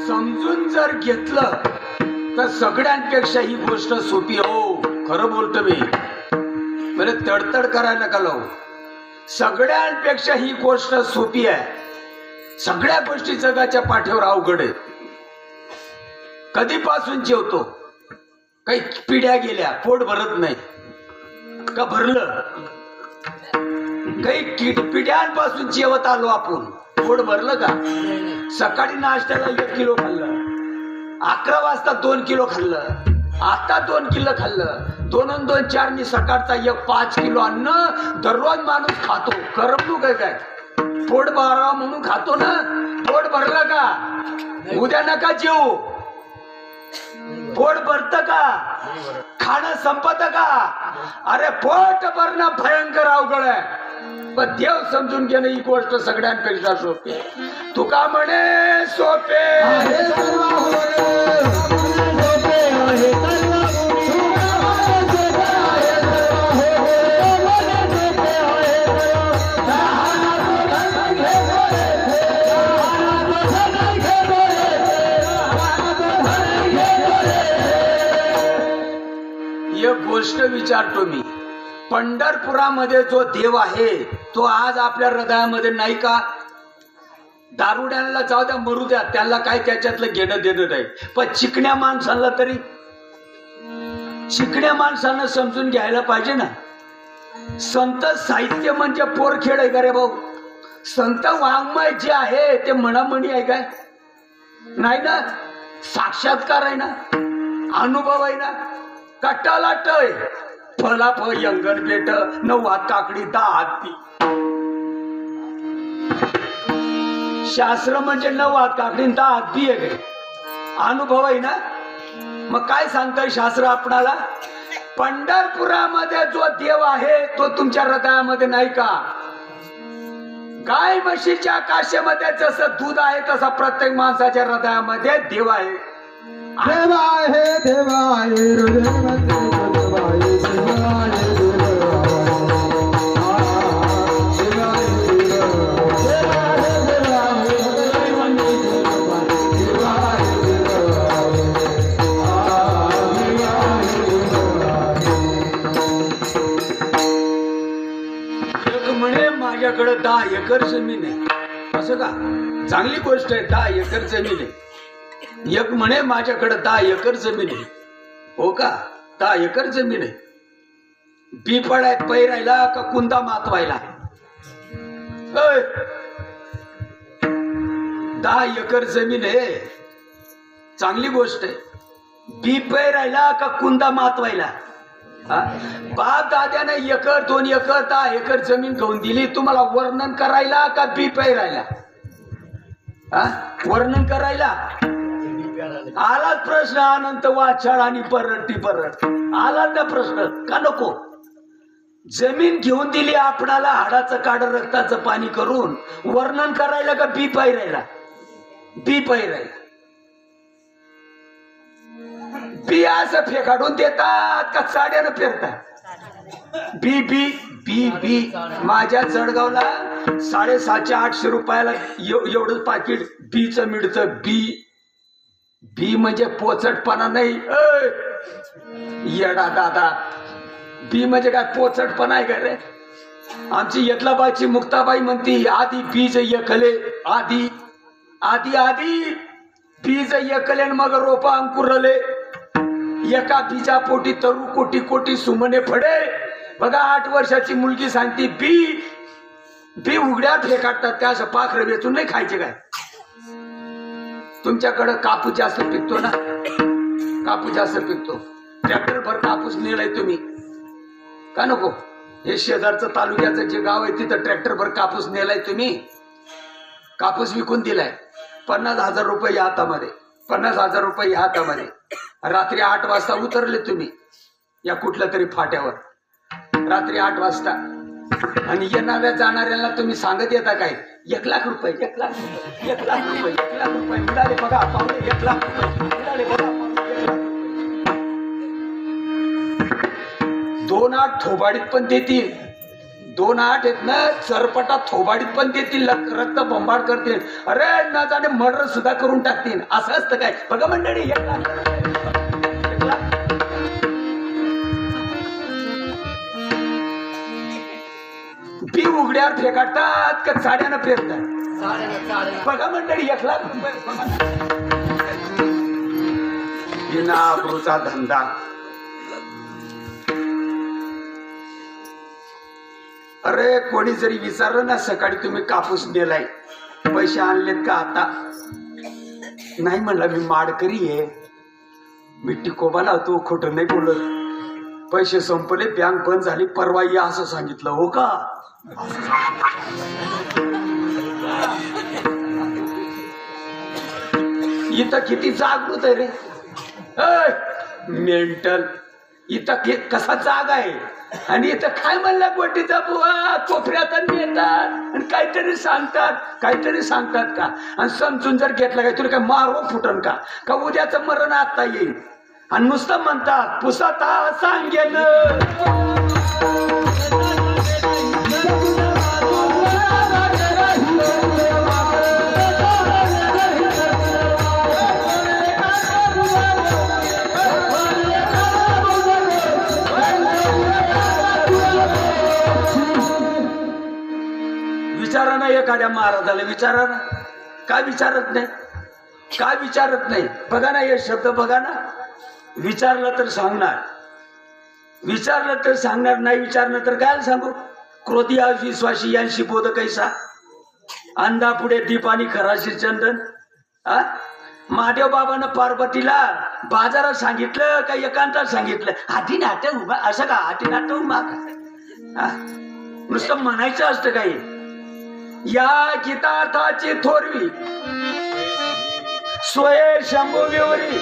Speaker 1: समजून जर घेतलं तर सगळ्यांपेक्षा ही गोष्ट सोपी. हो, खरं बोलतो मी, म्हणजे तडतड करायला नका लावू. सगळ्यांपेक्षा ही गोष्ट सोपी आहे. सगळ्या गोष्टी जगाच्या पाठीवर अवघड आहेत. कधीपासून जेवतो, काही पिढ्या गेल्या, पोट भरत नाही का? भरलं. काही पिढ्यांपासून जेवत आलो आपण, पोट भरलं का? सकाळी नाश्त्याला 1 किलो खाल्लं, 11 वाजता 2 किलो खाल्लं, आता 2 किलो खाल्लं, 2 आणि 2 4 नी सकाळचा 5 किलो अन्न दररोज माणूस खातो. करमणूक आहे काय? पोट भरावं म्हणून खातो ना. पोट भरलं का? उद्या नका जेवू. पोट भरत का? खाणं संपत का? अरे पोट भरणं भयंकर अवघड आहे. पण देव समजून घेणं ही गोष्ट सगळ्यांपेक्षा सोपी आहे. तुका म्हणे सोपे एक गोष्ट विचारतो मी, पंढरपुरामध्ये जो देव आहे तो आज आपल्या हृदयामध्ये नाही का? दारुड्यांना जाऊ द्या, मरू द्या, त्याला काय त्याच्यातलं घेणं देणं नाही. पण चिकण्या माणसाला तरी, चिकण्या माणसानं समजून घ्यायला पाहिजे ना. संत साहित्य म्हणजे पोरखेड आहे का रे भाऊ? संत वाङ्मय जे आहे ते म्हणामणी आहे काय? नाही ना. साक्षात्कार आहे ना, अनुभव आहे ना. कट्टाला टय फला फ यंगण बेट 9 हात काकडी 10 हात पी. शास्त्र म्हणजे 9 हात काकडी 10 हात पी आहे. अनुभव आहे ना. मग काय सांगताय शास्त्र आपणाला? पंढरपुरामध्ये जो देव आहे तो तुमच्या हृदयामध्ये नाही का? गाय म्हशीच्या काशेमध्ये जसं दूध आहे तसा प्रत्येक माणसाच्या हृदयामध्ये देव आहे.
Speaker 2: देव आहे, देव आहे, हृदयामध्ये देव आहे, देव आहे,
Speaker 1: म्हणे माझ्याकडे 10 एकर जमीन आहे. असं का? चांगली गोष्ट आहे. 10 एकर जमीन आहे. एक म्हणे माझ्याकडे 10 एकर जमीन आहे. हो का? 10 एकर जमीन आहे. बी पडाय पैरायला का कुंदा मातवायला? 10 एकर जमीन आहे, चांगली गोष्ट आहे. बी पैरायला का कुंदा मातवायला? बाप दाद्याने 1 एकर 2 एकर 10 एकर जमीन घेऊन दिली तुम्हाला वर्णन करायला का बी पैरायला? वर्णन करायला. आलाच प्रश्न. अनंत वाचाळ आणि परटी परट आला ना प्रश्न का? नको. जमीन घेऊन दिली आपणाला हाडाचं काढ रक्ताचं पाणी करून, वर्णन करायला का बी पैरायला? बी पैरायला. बी असं फेकाडून देतात का साड्यानं पेरतात? बी बी बी बी. माझ्या जळगावला 750-800 रुपयाला एवढं पाकिट बीच मिळतं. बी बी म्हणजे पोचटपणा नाही. येडा दादा, बी म्हणजे काय पोचटपणा आहे का रे? आमची येतलाबाईची मुक्ताबाई म्हणती आधी बीज एकले आधी आधी आधी बीज एकल्यान मग रोपा अंकुरले एका बीजा पोटी तरू कोटी कोटी सुमने फडे. बघा 8 वर्षाची मुलगी सांगते बी उघड्यात हे काढतात का असं पाखरं वेचून नाही खायचे काय. तुमच्याकडं कापूस जास्त पिकतो ना, कापूस जास्त पिकतो. ट्रॅक्टर भर कापूस नेलाय तुम्ही का नको. हे शेजारचं तालुक्याचं जे गाव आहे तिथं ट्रॅक्टर भर कापूस नेलाय तुम्ही. कापूस विकून दिलाय 50,000 रुपये या हातामध्ये, 50,000 रुपये या हातामध्ये. रात्री 8 वाजता उतरले तुम्ही या कुठल्या तरी फाट्यावर, रात्री 8 वाजता. आणि येणाऱ्या जाणाऱ्यांना तुम्ही सांगत येता काय 1 लाख रुपये, 1 लाख रुपये, 1 लाख रुपये, 1 लाख रुपये मिळाले बघा पाहुणे, 1 लाख रुपये मिळाले बघा. 2 8 थोबाडीत पण देतील, 2 8 आहेत ना चरपटात थोबाडीत पण देतील, रक्त बंबाड करतील. अरे ना जाणे मर्डर सुद्धा करून टाकतील. असं असतं काय बघा मंडळी. 1 लाख, 1 लाख. बी उघड्यावर फेकाटतात का चाड्यानं पेरतात बघा मंडळी. 1 लाख रुपये बिना आबरूचा धंदा. अरे कोणी जरी विचारलं ना सकाळी तुम्ही कापूस नेलाय पैसे आणलेत का आता, नाही म्हणला मी माडकरी आहे, मी टिकोबाला होतो, खोटं नाही बोलत. पैसे संपले, बँक बंद झाली, परवा या असं सांगितलं. हो का. इथं किती जागृत आहे रे मेंटल. इथं कसा जाग आहे आणि इथं काय म्हणला गोटीचा बुवा कोपऱ्यात येतात आणि काहीतरी सांगतात का. आणि समजून जर घेतलं काय तुला काय मारो फुटन का उद्याचं मरण आता येईल. आणि नुसतं म्हणतात पुसता सांगेल. विचारा ना एखाद्या महाराजाला, विचारा ना. काय विचारत नाही, काय विचारत नाही. बघा ना हे शब्द बघा ना. विचारलं तर सांगणार, विचारलं तर सांगणार, नाही विचारलं तर काय सांगू. क्रोधी विश्वासी यांशी बोध कैसा, अंधा पुढे दीप आणि खराशी चंदन. महादेव बाबानं पार्वतीला बाजारात सांगितलं का एकांतात सांगितलं. हाती नाट उभा असं का, हाती नाट उभा का. नुसतं म्हणायचं असतं काही. या गीतार्थाची थोरवी स्वये शंभू विवरी.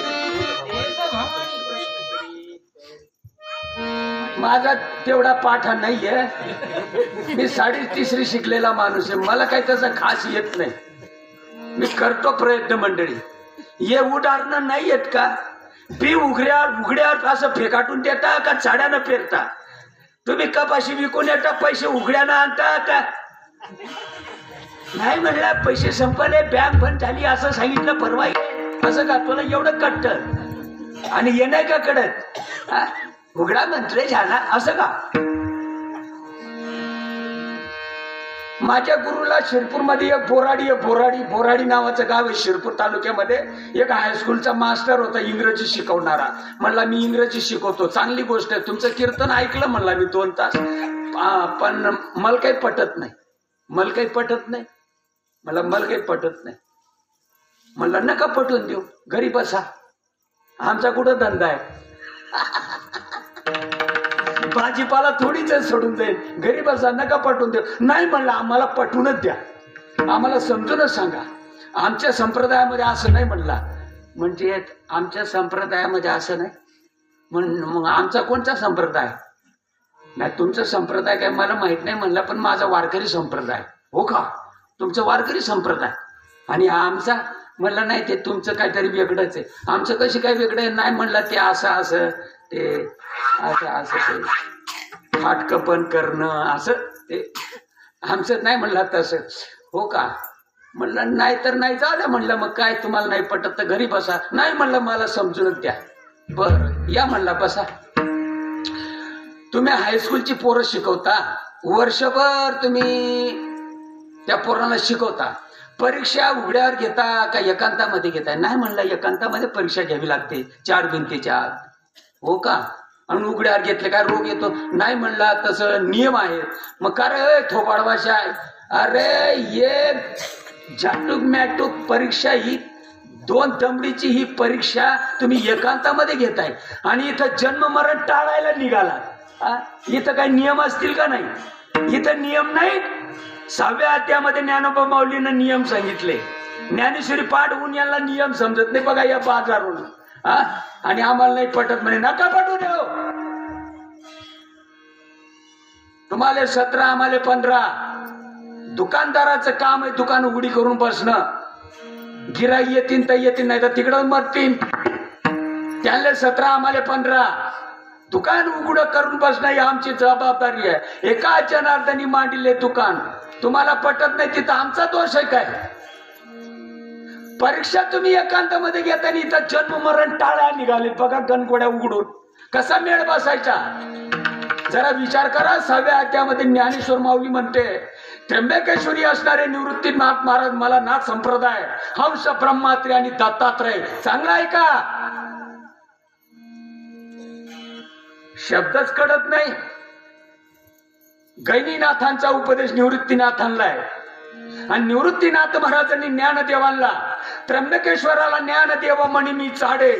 Speaker 1: माझा तेवढा पाठा नाहीये, मी 3.5 शिकलेला माणूस आहे, मला काही तसं खास येत नाही. मी करतो प्रयत्न मंडळी. हे उदाहरणं नाही आहेत का. बी उघड्यावर असं फेकाटून देता का चाड्यानं पेरता. तुम्ही कपाशी विकून येता पैसे उघड्यानं आणता का. नाही म्हणलं पैसे संपले बँक बंद झाली असं सांगितलं परवा. असं का तुला एवढं कट्टर आणि ये नाही का कडत उघडा मंत्र झाला असं का. माझ्या गुरुला शिरपूरमध्ये एक बोराडी नावाचं गाव आहे शिरपूर तालुक्यामध्ये. एक हायस्कूलचा मास्टर होता इंग्रजी शिकवणारा. म्हणला मी इंग्रजी शिकवतो, चांगली गोष्ट आहे. तुमचं कीर्तन ऐकलं म्हणला मी 2 तास, पण मला काही पटत नाही, मला काही पटत नाही, मला काही पटत नाही. म्हणलं नका पटवून देऊ, घरी बसा, आमचा कुठं धंदा आहे. भाजीपाला थोडीच सोडून जाईल, घरी बसा, नका पटवून देऊ. नाही म्हणलं आम्हाला पटवूनच द्या, आम्हाला समजूनच सांगा. आमच्या संप्रदायामध्ये असं नाही म्हणला. म्हणजे आमच्या संप्रदायामध्ये असं नाही मग आमचा कोणता संप्रदाय नाही. तुमचा संप्रदाय काय मला माहित नाही म्हणला, पण माझा वारकरी संप्रदाय. हो का, तुमचं वारकरी संप्रदाय आणि आमचा म्हणलं नाही ते तुमचं काहीतरी वेगळंच आहे. आमचं कशी काय वेगळं आहे. नाही म्हणलं ते असं ते असं ते फाटकपण करणं असं ते आमचं नाही म्हणलं तसं. हो का, म्हणलं नाही तर नाही, जाऊ द्या म्हणलं. मग काय तुम्हाला नाही पटत तर घरी बसा. नाही म्हणलं मला समजूनच द्या. बरं या म्हणला बसा. तुम्ही हायस्कूलची पोरं शिकवता, वर्षभर तुम्ही त्या पोरांना शिकवता. परीक्षा उघड्यावर घेता का एकांतामध्ये घेताय? नाही म्हणला, एकांतामध्ये परीक्षा घ्यावी लागते 4 भिंतीच्या आत. हो का? आणि उघड्यावर घेतले काय रोग येतो? नाही म्हणला, तसं नियम आहे. मग का रे थोबाडवाशा आहे? अरे ये झाटूक मॅटूक परीक्षा ही 2 दमडीची ही परीक्षा तुम्ही एकांतामध्ये घेताय आणि इथं जन्म मरण टाळायला निघाला. इथं काही नियम असतील का? नाही, इथं नियम नाही. 6व्या अध्यायामध्ये ज्ञानोबा माऊलीनं नियम सांगितले. ज्ञानेश्वरी पाठ होऊन यांना नियम समजत नाही बघा या बाजारून. आणि आम्हाला नाही पटत म्हणे, नका पटू देऊ. तुम्हाला 17 आम्हाला 15. दुकानदाराचं काम आहे दुकान उघडी करून बसणं. गिराई येतील तर येतील, नाही तर तिकडं मरतील. त्यांना 17 आम्हाला 15. दुकान उघड करून बसणं ही आमची जबाबदारी आहे. एका जनार्दनी मांडले दुकान. तुम्हाला पटत नाही तिथं आमचा दोष आहे काय? परीक्षा तुम्ही एकांतामध्ये घेता आणि इथं जन्म मरण टाळा निघाले बघा गणगोड्या उघडून. कसा मेळ बसायचा? जरा विचार करा. 6व्या अध्यायामध्ये ज्ञानेश्वर माऊली म्हणते, त्र्यंबकेश्वरी असणारे निवृत्तीनाथ महाराज मला नाथ संप्रदाय, हंस ब्रह्मात्री आणि दत्तात्रय. चांगला आहे का? शब्दच कळत नाही. गैनीनाथांचा उपदेश निवृत्तीनाथांना आहे आणि निवृत्तीनाथ महाराजांनी ज्ञानदेवांना, त्र्यंबकेश्वराला ज्ञानदेव म्हणे मी चाडे.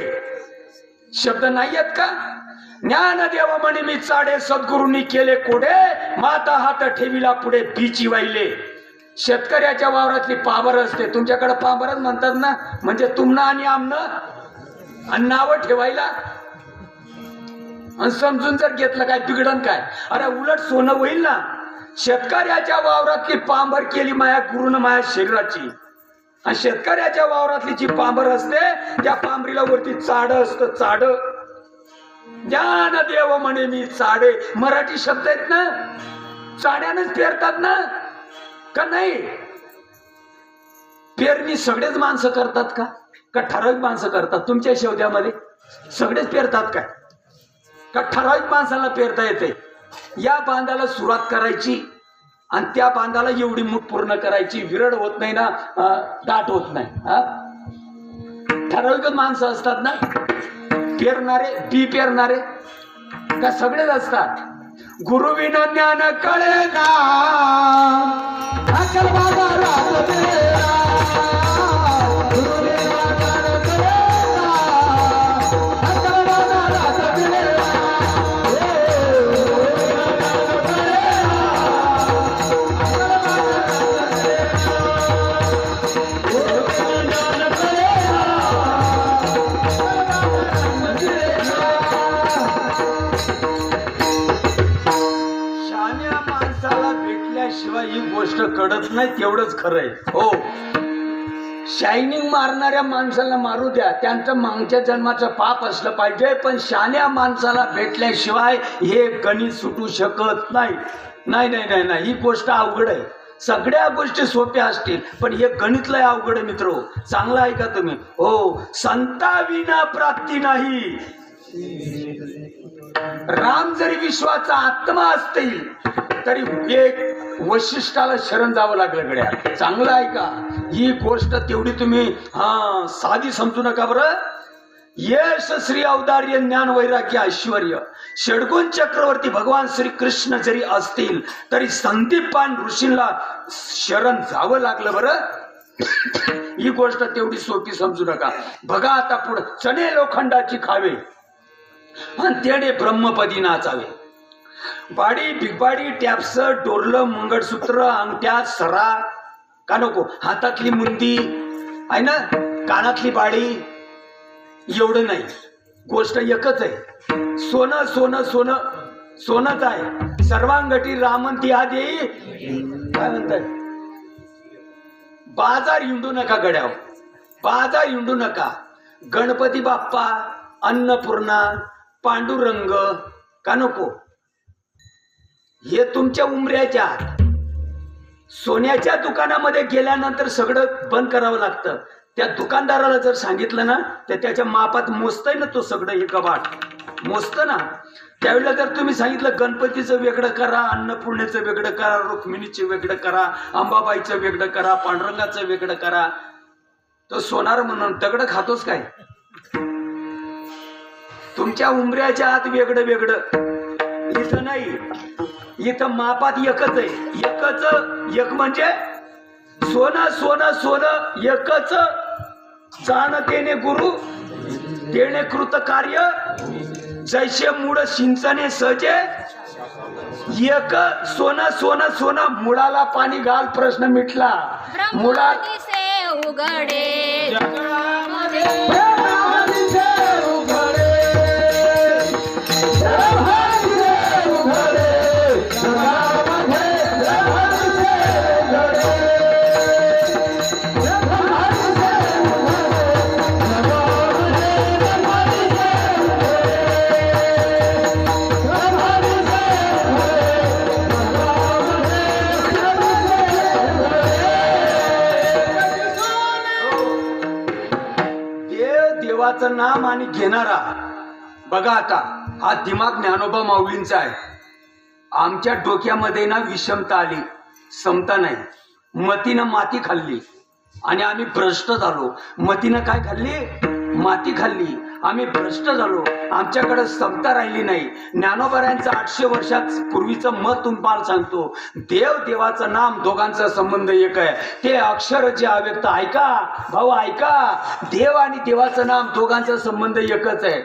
Speaker 1: शब्द नाही आहेत का? ज्ञानदेव म्हणे मी चाडे, सद्गुरूंनी केले कोडे, माता हात ठेवीला पुढे बीची वाहिले. शेतकऱ्याच्या वावरातली पाबर असते. तुमच्याकडे पाबरच म्हणतात ना, म्हणजे तुमनं आणि आमनं आणि नावं ठेवायला. आणि समजून जर घेतलं काय बिघडन काय? अरे उलट सोनं होईल ना. शेतकऱ्याच्या वावरातली पांबर केली माया गुरुनं माया शरीराची. आणि शेतकऱ्याच्या वावरातली जी पांबर असते त्या पांबरीला वरती चाड असतं. चाड. ज्ञानदेव म्हणे मी चाडे. मराठी शब्द आहेत ना, चाड्यानच पेरतात ना का नाही? पेरणी सगळेच माणसं करतात का ठराविक माणसं करतात? तुमच्या शेवद्यामध्ये सगळेच पेरतात काय? का ठराविक माणसाला पेरता येते? या बांधाला सुरुवात करायची आणि त्या बांधाला एवढी मूठ पूर्ण करायची. विरड होत नाही ना, दाट होत नाही. ठराविक माणसं असतात ना पेरणारे, बी पेरणारे का सगळेच असतात? गुरु विना ज्ञान कळे ना,
Speaker 2: अकल बाबा रात तेरा. गुरु विना ज्ञान कळे ना, अकल बाबा रात तेरा.
Speaker 1: शिवाय ही गोष्ट कळत नाही तेवढंच खरंय. हो, शायनिंग मारणाऱ्या माणसाला मारू द्या, त्यांचं मागच्या जन्माचं पाप असलं पाहिजे. पण शाण्या माणसाला भेटल्याशिवाय हे गणित सुटू शकत नाही. नाही नाही नाही नाही, ही गोष्ट अवघड आहे. सगळ्या गोष्टी सोप्या असतील पण हे गणित लय अवघड आहे मित्रो. चांगलं ऐका तुम्ही. हो, संताविना प्राप्ती नाही. राम जरी विश्वाचा आत्मा असतील तरी एक वशिष्ठाला शरण जावं लागलं गड्या. चांगलं आहे का? ही गोष्ट तेवढी तुम्ही साधी समजू नका बरं. यश श्री औदार्य ज्ञान वैराग्य ऐश्वर्य षडगुण चक्रवर्ती भगवान श्री कृष्ण जरी असतील तरी संदीपान ऋषींना शरण जावं लागलं बरं. ही गोष्ट तेवढी सोपी समजू नका. बघा आता पुढे, चणे लोखंडाची खावे आणि तेडे ब्रह्मपदी नाचावे. बाडी बिगबाडी टॅप्स डोरलं मंगळसूत्र अंगठ्या सरा का नको, हातातली मुंदी आहे ना, कानातली बाडी, एवढं नाही. गोष्ट एकच आहे. सोनं सोनं सोनं सोनच आहे. सर्वांगठी रामंती हा देई. काय म्हणताय? बाजार हिंडू नका गड्याव, बाजार हिंडू नका. गणपती बाप्पा, अन्नपूर्णा, पांडुरंग का नको, हे तुमच्या उमऱ्याच्या आत. सोन्याच्या दुकानामध्ये गेल्यानंतर सगळं बंद करावं लागतं. त्या दुकानदाराला जर सांगितलं ना तर त्याच्या मापात मोजतय ना तो सगळं. हे कबाट मोजत ना. त्यावेळेला जर तुम्ही सांगितलं गणपतीचं वेगळं करा, अन्नपूर्णेचं वेगळं करा, रुक्मिणीचं वेगळं करा, अंबाबाईचं वेगळं करा, पांडुरंगाचं वेगळं करा, तो सोनार म्हणून दगड खातोच काय? तुमच्या उंबऱ्याच्या आत वेगळं वेगळं, इथं नाही. इथं मापात एकच आहे. एक म्हणजे सोनं सोनं सोनं एकच. जाणतेने गुरु तेने कृत कार्य, जैसे मूळ सिंचने सजे. एक सोनं सोनं सोनं, मुळाला पाणी घाल, प्रश्न मिटला. मुळा
Speaker 4: उघडे
Speaker 1: देवाचं नाम आणि घेणारा. बघा आता हा दिमाग ज्ञानोबा माऊलींचा आहे. आमच्या डोक्यामध्ये ना विषमता आली, समता नाही. मतीनं माती खाल्ली आणि आम्ही भ्रष्ट झालो. मतीनं काय खाल्ली? माती खाल्ली. आम्ही भ्रष्ट झालो. आमच्याकडे समता राहिली नाही. ज्ञानोबाऱ्यांचं 800 वर्षात पूर्वीचं मत तुम्हाला सांगतो. देव देवाचं नाम दोघांचा संबंध एक आहे. ते अक्षर जे अव्यक्त, ऐका भाऊ ऐका, देव आणि देवाचं नाम दोघांचा संबंध एकच आहे.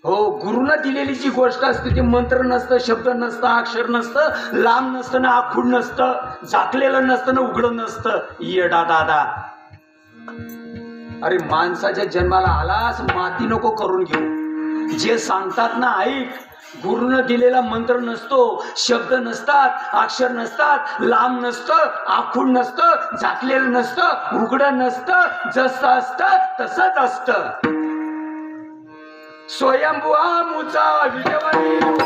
Speaker 1: हो, गुरुनं दिलेली जी गोष्ट असते ती मंत्र नसतं, शब्द नसतं, अक्षर नसतं, लांब नसतं ना आखूड नसतं, झाकलेलं नसतं ना उघडं नसतं. येडा दादा, अरे माणसाच्या जन्माला आलास, माती नको करून घेऊ. जे सांगतात ना ऐक. गुरुनं दिलेला मंत्र नसतो, शब्द नसतात, अक्षर नसतात, लांब नसतं, आखूड नसतं, झाकलेलं नसतं, उघडं नसतं. जसं असतं तसंच असतं. स्वयंभुआ मुचा विजयवाणी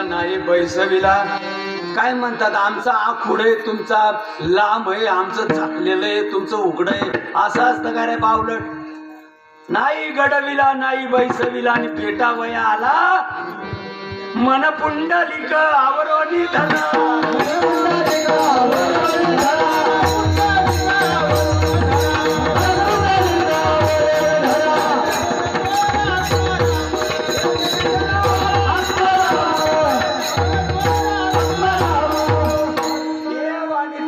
Speaker 1: नाही बैसविला. काय म्हणतात, आमचा आखूड आहे, तुमचा लांब आहे, आमचं झाकलेलं आहे, तुमचं उघड आहे. असं असतं का रे बावलट? नाही गडविला, नाही बैसविला आणि पेटा वया आला. मन पुंडलिक आवरोनी धना.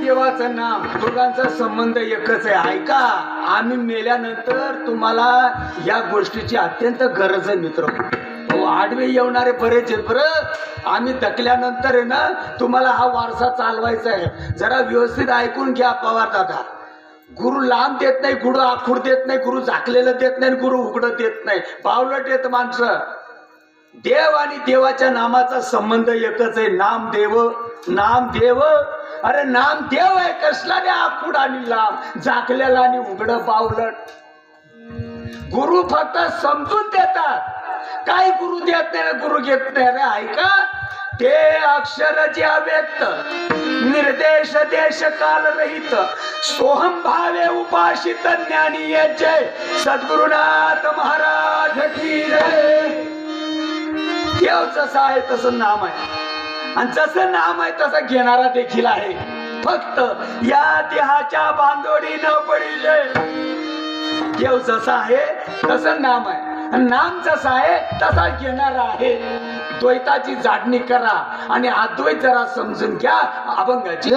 Speaker 1: देवाचं नाम दोघांचा संबंध एकच आहे. ऐका, आम्ही मेल्यानंतर तुम्हाला या गोष्टीची अत्यंत गरज आहे मित्र. हो, आडवे येणारे बरेच आहेत बरं. आम्ही थकल्यानंतर आहे ना, तुम्हाला हा वारसा चालवायचा आहे. जरा व्यवस्थित ऐकून घ्या पवार दादा. गुरु लांब देत नाही, गुरु आखूड देत नाही, गुरु झाकलेलं देत नाही, गुरु उघडं देत नाही. पावलट येत माणसं. देव आणि देवाच्या नामाचा संबंध एकच आहे. नाम देव, नाम देव. अरे नाम देव आहे, कसला द्या आखूड आणि लांब, झाकलेला आणि उघडं. पावलट. गुरु फक्त समजून देतात, काही गुरु देत नाही, गुरु घेत नाही. अरे ऐका, ते अक्षर जे अव्यक्त, निर्देश देश काल रहित, सोहम भावे उपासित ज्ञानी जय सद्गुरुनाथ महाराज की जय. देव जसा आहे तसं नाम आहे, आणि जसं नाम आहे तसं घेणारा देखील आहे. फक्त या देहाच्या बांधोडी न पडिले. देव जसा आहे तसं नाम आहे, नाम जसा आहे तसा घेणारा आहे. द्वैताची जाडणी करा आणि अद्वैत जरा समजून घ्या. अभंगाची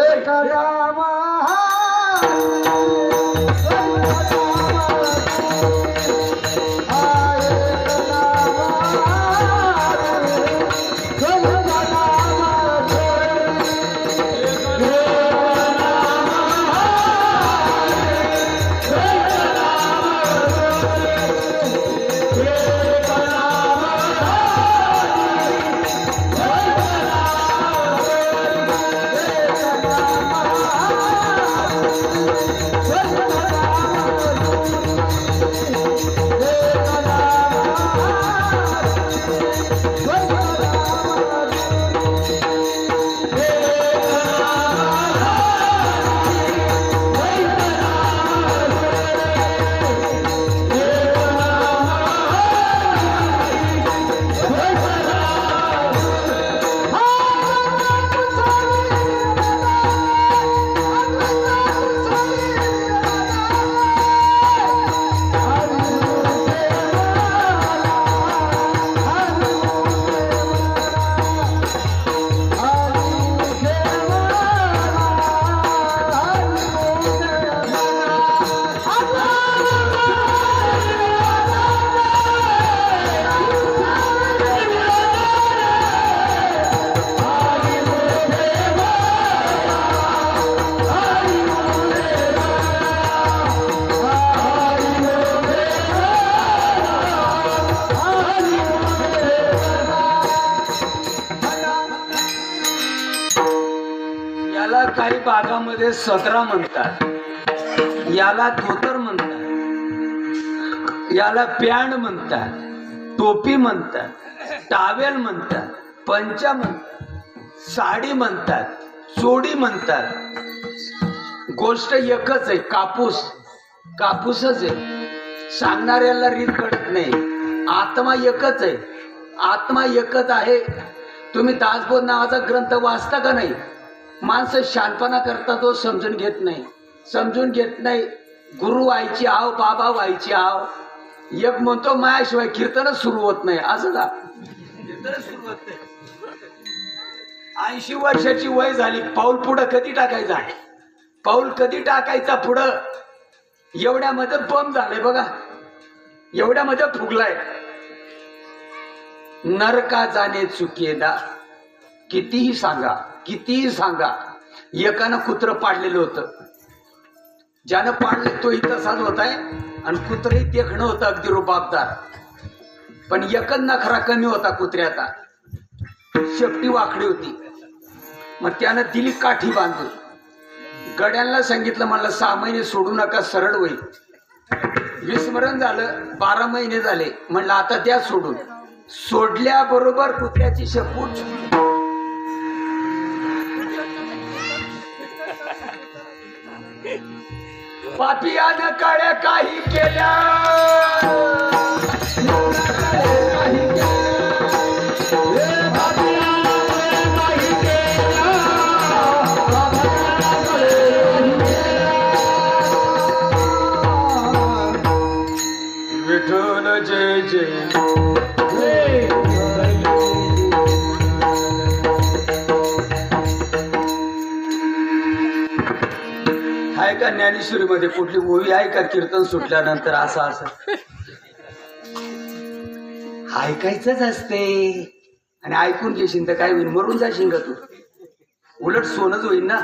Speaker 1: काही भागामध्ये सदरा म्हणतात, याला धोतर म्हणतात, याला पॅन्ट म्हणतात, टोपी म्हणतात, टावेल म्हणतात, पंचा म्हणतात, साडी म्हणतात, चोडी म्हणतात. गोष्ट एकच आहे, कापूस. कापूसच आहे. सांगणाऱ्याला रीत कळत नाही. आत्मा एकच आहे. आत्मा एकच आहे. तुम्ही दासबोध नावाचा ग्रंथ वाचता का नाही? माणसं शानपणा करता, तो समजून घेत नाही. समजून घेत नाही. गुरु व्हायची आव, बाबा व्हायची आव. एक म्हणतो मायाशिवाय कीर्तनच सुरू होत नाही. असं का? कीर्तनच सुरू होत नाही. 80 वर्षाची वय झाली, पाऊल पुढं कधी टाकायचा? पाऊल कधी टाकायचा पुढं? एवढ्यामध्ये बम झाले बघा, एवढ्यामध्ये फुगलाय. नरका जाणे चुकेदा. कितीही सांगा, कितीही सांगा. एकानं कुत्र पाडलेलं होतं. ज्यानं पाडलं तोही तसाच होताय आणि कुत्रही देखणं होतं अगदी रुबाबदार. पण एकच नखरा कमी होता कुत्र्याचा, शेपटी वाकडी होती. मग त्यानं दिली काठी बांधून. गड्यांना सांगितलं, म्हणलं 6 महिने सोडू नका, सरळ होईल. विस्मरण झालं. 12 महिने झाले. म्हणलं आता त्या सोडून. सोडल्याबरोबर कुत्र्याची शेपूट पापियानं काळ्या काही केल्या. विठ्ठल जय जय. आहे का ज्ञानेश्वरीमध्ये कुठली ओवी आहे का कीर्तन सुटल्यानंतर असं असं ऐकायचंच असते? आणि ऐकून घेशील तर काय होईल? मरून जाशील का तू? उलट सोनच होईल ना.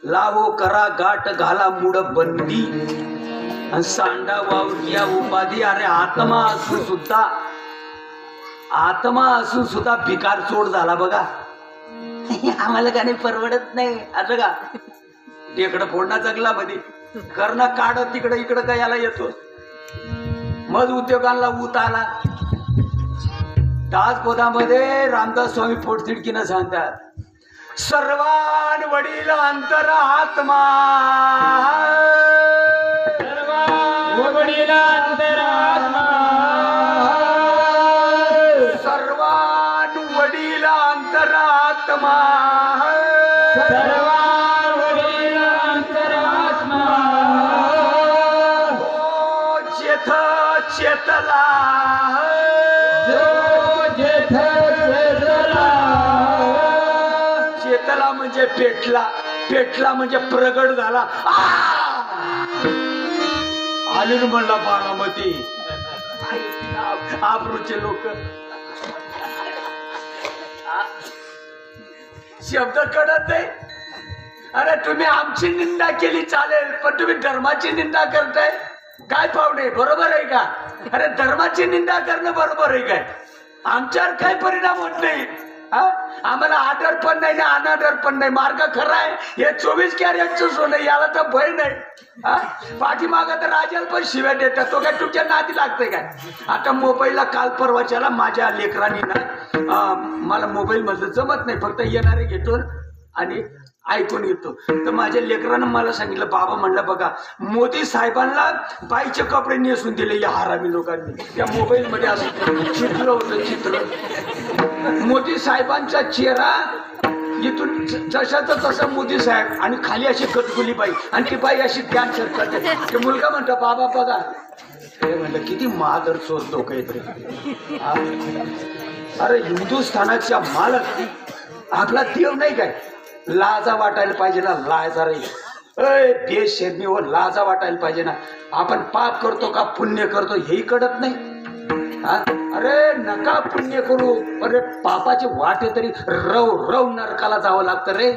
Speaker 1: लावो करा गाठ घाला मुड बंदी आणि सांडा वावरिया उपाधी. अरे आत्मा असून सुद्धा भिकार चोड झाला बघा. आम्हाला का नाही परवडत नाही असं का? इकडं फोडणा जंगलामध्ये करणं काढत तिकडं इकडं कयाला येतो. मध उद्योगांना ऊत आला. दासबोधामध्ये रामदास स्वामी पोटतिडकीनं सांगतात, सर्वान वडील अंतर आत्मा.
Speaker 3: वडील अंतरात्मा.
Speaker 1: सर्वान वडील अंतर आत्मा.
Speaker 3: सर्वान वडील अंतरात्मा.
Speaker 1: ओ जेथ चेतला. चेतला म्हणजे पेटला. पेटला म्हणजे प्रगट झाला. आली म्हणला बारामती. आबरूचे लोक शब्द कळत नाही. अरे तुम्ही आमची निंदा केली चालेल, पण तुम्ही धर्माची निंदा करताय काय पाहुणे? बरोबर आहे का? अरे धर्माची निंदा करणं बरोबर आहे काय? आमच्यावर काय परिणाम होत नाही. आम्हाला आदर पण नाही ना अनादर पण नाही. मार्ग खरा आहे. हे 24 कॅरेटचं सोनं, याला तर भय नाही. पाठीमागं तर राजाला पण शिव्या देतात. तो काय तुमच्या नादी लागतंय काय? आता मोबाईलला काल परवाच्याला माझ्या लेकरांनी ना, मला मोबाईल मधलं जमत नाही, फक्त येणारे घेतो आणि ऐकून घेतो. तर माझ्या लेकरानं मला सांगितलं, बाबा म्हणलं बघा, मोदी साहेबांना बाईचे कपडे नेसून दिले या हरामी लोकांनी. त्या मोबाईल मध्ये असं चित्र होतं. चित्र मोदी साहेबांचा चेहरा इथून जशाचं तसं मोदी साहेब, आणि खाली अशी कटकुली बाई, आणि ती बाई अशी ध्यान करते. ते मुलगा म्हणतो, बाबा बघा. हे म्हणलं किती मादर चोर लोक आहेत रे. अरे हिंदुस्थानाच्या मालक आपला देव नाही काय? लाजा वाटायला पाहिजे ना. लाजा रे देश शेरमी लाजा वाटायला पाहिजे ना. आपण पाप करतो का पुण्य करतो हेही कळत नाही. अरे नका पुण्य करू, अरे पापाचे वाटे तरी रव रव नरकाला जावं लागतं रे.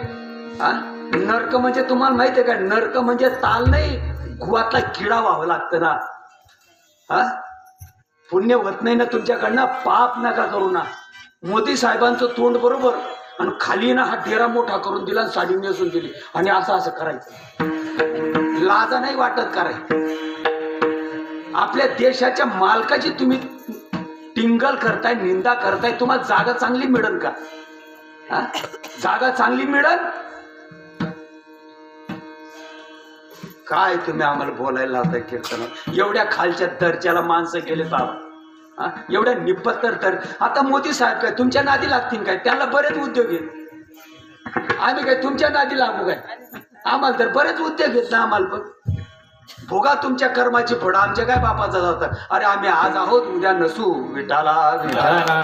Speaker 1: नरक म्हणजे तुम्हाला माहिती आहे का? नरक म्हणजे ताल नाही, गुवातला किडा व्हावं लागतं ना. पुण्य होत नाही ना तुमच्याकडनं. पाप नका करू ना. मोदी साहेबांचं तोंड बरोबर, आणि खाली ना हा डेरा मोठा करून दिला आणि साडी नेसून दिली आणि असं असं करायचं. लाजा नाही वाटत करायचं. आपल्या देशाच्या मालकाची तुम्ही टिंगल करताय, निंदा करताय. तुम्हाला जागा चांगली मिळेल का? जागा चांगली मिळेल काय? तुम्ही आम्हाला बोलायला लावताय कीर्तनात. एवढ्या खालच्या दर्जाला माणसं गेले बाबा, एवढ्या निपत्तर तर. आता मोदी साहेब काय तुमच्या नादी लागतील काय? त्यांना बरेच उद्योग आहेत. आम्ही काय तुमच्या नादी लागू काय? आम्हाला तर बरेच उद्योग आहेत ना. आम्हाला पण भोगा तुमच्या कर्माची फळं. आमच्या काय बापाचा जातात. अरे आम्ही आज आहोत उद्या नसू. विठाला विठाला.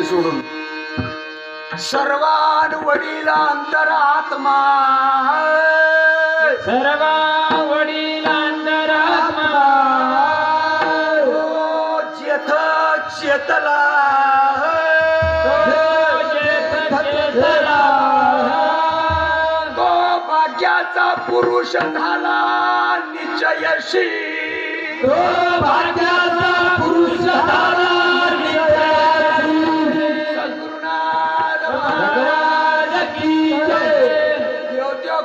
Speaker 1: सोडून सर्वान वडील अंतरात्मा.
Speaker 3: सर्वा वडील अंतरात्मा.
Speaker 1: चेत चेतला. तो भाग्याचा पुरुष झाला निश्चयशी.
Speaker 3: तो भाग्याचा पुरुष झाला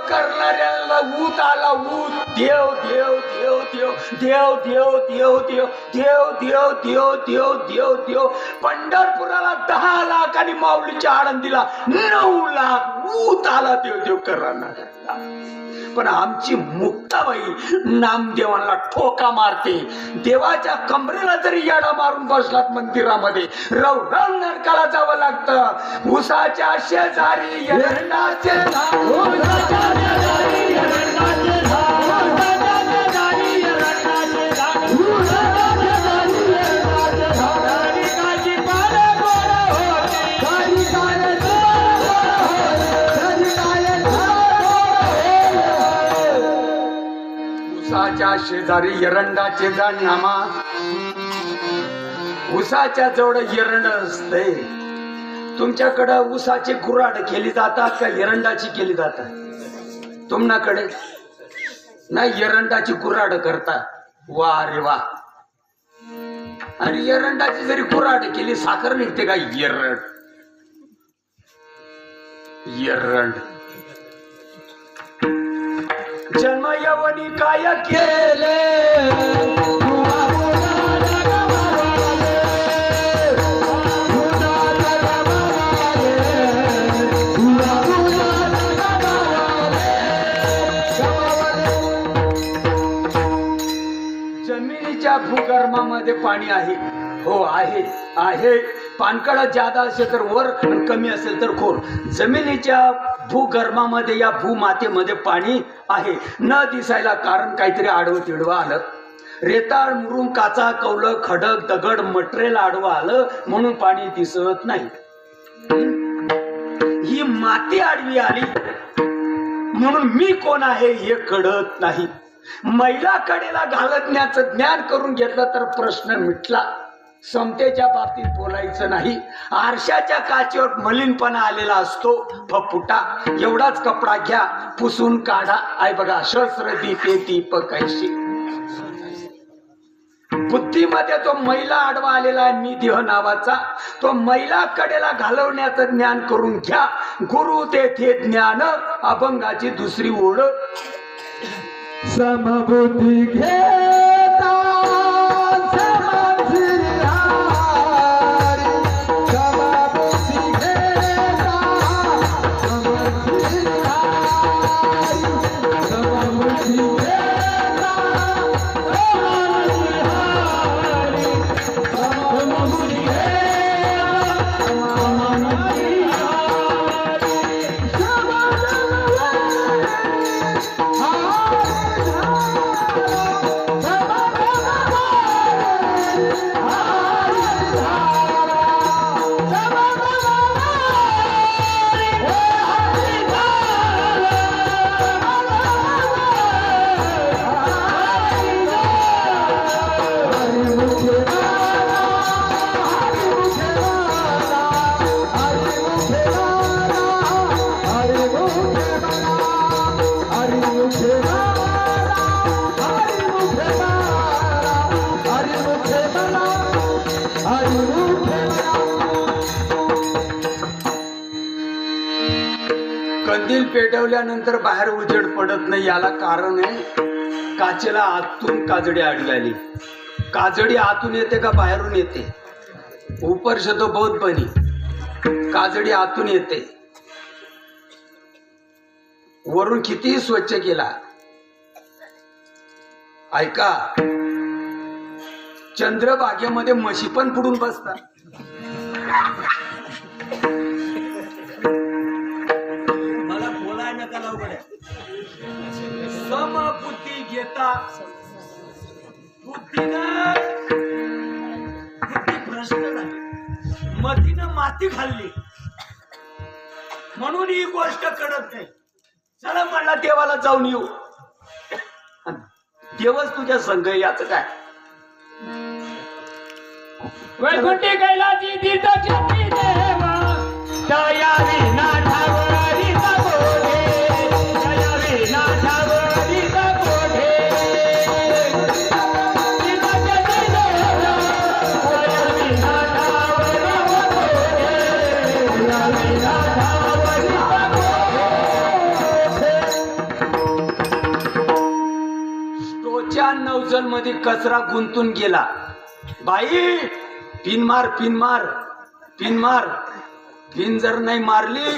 Speaker 1: करणाऱ्याला ऊत आला. ऊत. देव देव देव देव देव देव देव देव देव देव देव देव देव देव. पंढरपुराला 10 लाख आणि माऊलीच्या आळंदीला 9 लाख ऊत आला देव देव करणार. पण आमची मुक्ताबाई नामदेवांना ठोका मारते. देवाच्या कमरेला जरी याडा मारून बसलात मंदिरामध्ये रव रव नरकाला जावं लागतं. उसाच्या शेजारी एरंडाचे उसाच्या शेजारी एरंडाचे झाड नामा. उसाच्या जवळ एरंड असते. तुमच्याकडं उसाचे कुऱ्हाड केली जातात का एरंडाची केली जातात? तुमच्याकडे नाही एरंडाची कुऱ्हाड करतात. वा रे वा. आणि एरंडाची जरी कुऱ्हाड केली साखर निघते का? एरंड एरंड. जन्म यवनी काय केले जमिनीच्या भूगर्भामध्ये पाणी आहे. हो आहे आहे. पाणकडा जादा असेल तर वर आणि कमी असेल तर खोल. जमिनीच्या भूगर्भामध्ये या भूमातेमध्ये पाणी आहे. न दिसायला कारण काहीतरी आडवं तिडवं आलं. रेताळ मुरुम काचा कौलं खडक दगड मटेरियल आडवं आलं म्हणून पाणी दिसत नाही. ही माती आडवी आली म्हणून मी कोण आहे हे कळत नाही. महिला कडेला घालण्याचं ज्ञान करून घेतलं तर प्रश्न मिटला. समतेच्या बाबतीत बोलायचं नाही. आरशाच्या काचेवर मलिनपणा आलेला असतो. फपुटा एवढाच कपडा घ्या पुसून काढा. आई बघा शस्त्र दीपे दीपक ऐशी. बुद्धीमध्ये तो महिला आडवा आलेला आहे मी देह नावाचा. तो महिला कडेला घालवण्याचं ज्ञान करून घ्या. गुरु तेथे ज्ञान अभंगाची दुसरी ओळ.
Speaker 2: समबुद्धी घेता
Speaker 1: कंदील पेटवल्यानंतर बाहेर उजेड पडत नाही, याला कारण आहे काचेला आतून काजडी आली. काजडी आतून येते का बाहेरून येते? ऊपर से तो बहुत बनी, काजडी आतून येते. वरून कितीही स्वच्छ केला. ऐका, चंद्रभागेमध्ये म्हशी पण पुढून बसतात. मला बोलाय नका लावगड्या. समबुद्धी घेता बुद्धीनं बुद्धी भ्रष्ट झाली, मतीनं माती खाल्ली, म्हणून ही गोष्ट कळत नाही. चला म्हणला देवाला जाऊन येऊ. देवच तुझ्या संघ, याच काय.
Speaker 3: वैकुंठी कैलाची तीर्थ क्षेत्री देवा दया विना ठावरी बोधे, दया विना ठावरी बोधे. तीर्थ क्षेत्री देवा दया विना ठावरी बोधे, दया विना ठावरी बोधे.
Speaker 1: स्टोच्या नौजल मध्ये कचरा गुंतून गेला. बाई पिन मार, पिन मार, पिन मार. पिन जर नाही मारली,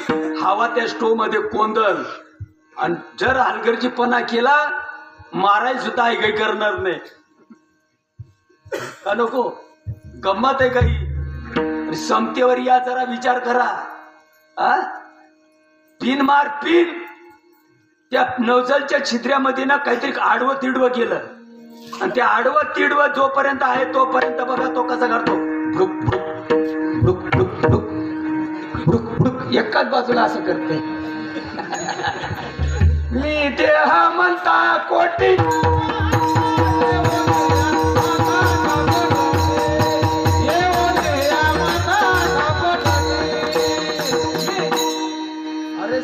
Speaker 1: हवा त्या स्टोव मध्ये कोंदल. आणि जर हलगर्जीपणा केला, माराय सुद्धा ऐकाय करणार नाही. का नको? गंमत आहे काही. समतेवर या जरा विचार करा. पिन मार, पिन. त्या नौजलच्या छिद्र्यामध्ये ना काहीतरी आडवं तिडवं केलं, आणि ते आडवं तिडवं जोपर्यंत आहे तोपर्यंत बघा तो कसा करतो. भुक भुक भुक भुक भुक भुक भुक एकाच बाजूला असं करते. मी देह म्हणता कोटी,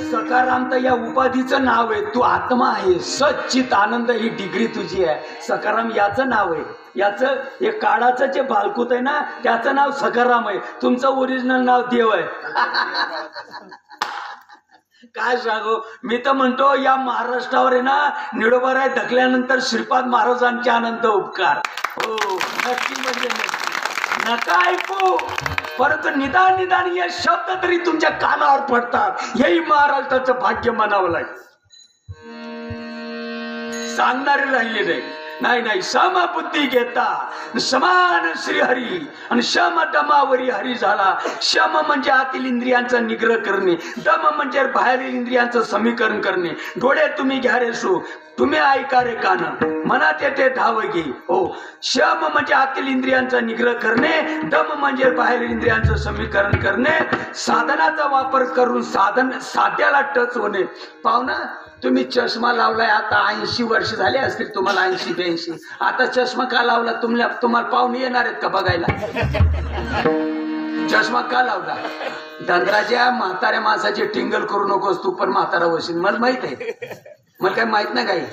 Speaker 1: सकाराम तर या उपाधीचं नाव आहे. तू आत्मा आहे, सच्चित आनंद ही डिग्री तुझी आहे. सकाराम याचं नाव आहे. याचं हे काळाचं जे बालकूत आहे ना, त्याचं नाव सकाराम आहे. तुमचं ओरिजिनल नाव देव आहे. काय सांगू, मी तर म्हणतो या महाराष्ट्रावर आहे ना, निडोबाराय धकल्यानंतर श्रीपाद महाराजांचे अनंत उपकार. हो, नक्की म्हणजे नक्की. नका ऐकू, परंतु निदान या शब्द तरी तुमच्या कानावर पडतात. हेही महाराष्ट्राचं भाग्य म्हणावं लागेल. सांगणारे राहिले नाही. समबुद्धी घेता समान श्रीहरी, आणि शम दमावरी हरी झाला. शम म्हणजे आतील इंद्रियांचा निग्रह करणे, दम म्हणजे बाहेरील इंद्रियांचं समीकरण करणे. डोळे तुम्ही घ्या रे सो, तुम्ही ऐका रे कान, मनात येते धाव घे. हो, शम म्हणजे आतील इंद्रियांचा निग्रह करणे, दम म्हणजे बाहेरील इंद्रियांचं समीकरण करणे. साधनाचा वापर करून साध्याला टच होणे. पाहुणा, तुम्ही चष्मा लावलाय आता 80 वर्ष झाले असतील तुम्हाला, 80-82. आता चष्मा का लावला? तुम्हाला पाहुणे येणार आहेत का बघायला? चष्मा का लावला? धनराजा, म्हाताऱ्या माणसाचे टिंगल करू नकोस, तू पण म्हातारा होशील. मला माहित आहे, मला काय माहित नाही काही.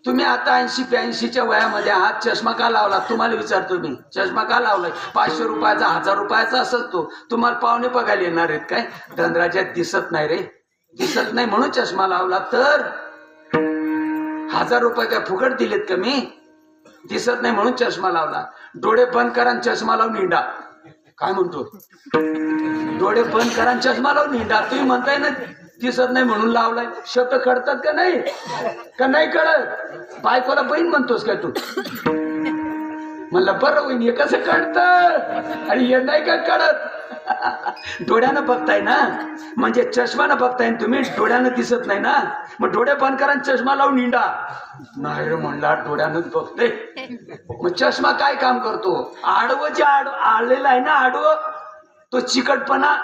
Speaker 1: तुम्ही आता 80-82च्या वयामध्ये आहात, चष्मा का लावला? तुम्हाला विचारतो मी, चष्मा का लावलाय? 500 रुपयाचा, 1000 रुपयाचा असेल तो. तुम्हाला पाहुणे बघायला येणार आहेत काय? धनराजात दिसत नाही रे, दिसत नाही म्हणून चष्मा लावला. तर 1000 रुपये काय फुकट दिलेत का मी? दिसत नाही म्हणून चष्मा लावला. डोळे बंद करा आणि चष्मा लावून हिंडा. काय म्हणतो? डोळे बंद करा आणि चष्मा लावून हिंडा. तुम्ही म्हणताय ना दिसत नाही म्हणून लावलाय. शब्द कळतात का नाही? का नाही कळत? बायकोला बहीण म्हणतोस काय तू? म्हणलं बरं होईन, हे कसं कळतं आणि हे नाही का कळत? डोळ्यानं बघताय ना, म्हणजे चष्मानं बघताय. तुम्ही डोळ्यानं दिसत नाही ना, मग डोळे बंद करा चष्मा लावून हिंडा. नाही रे म्हणला, डोळ्यानंच बघते. मग चष्मा काय काम करतो? आडवं जे आलेलं आहे ना, आडवं, तो चिकटपणा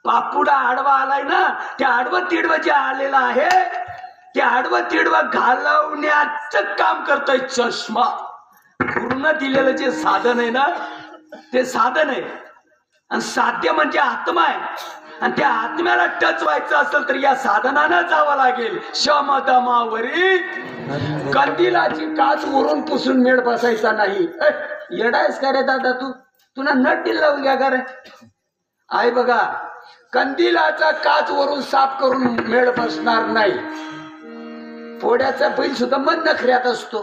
Speaker 1: पापुडा आडवा आलाय ना, त्या आडवं तिडवं जे आलेलं आहे, ते आडवं तिडवं घालवण्याचं काम करतोय चष्मा. पूर्ण दिलेलं जे साधन आहे ना, ते साधन आहे. आणि साध्य म्हणजे आत्मा आहे. आणि त्या आत्म्याला टच व्हायचं असेल तर या साधनानं जावं लागेल. शमदमावरी कंदिलाची काच उरून पुसून मेळ बसायचा नाही. येडायस का रे दादा तू? तुला नट दिला घ्या का रे? आहे बघा, कंदिलाचा काच वरून साफ करून मेळ बसणार नाही. पोळ्याचा बैल सुद्धा मन नखऱ्यात असतो.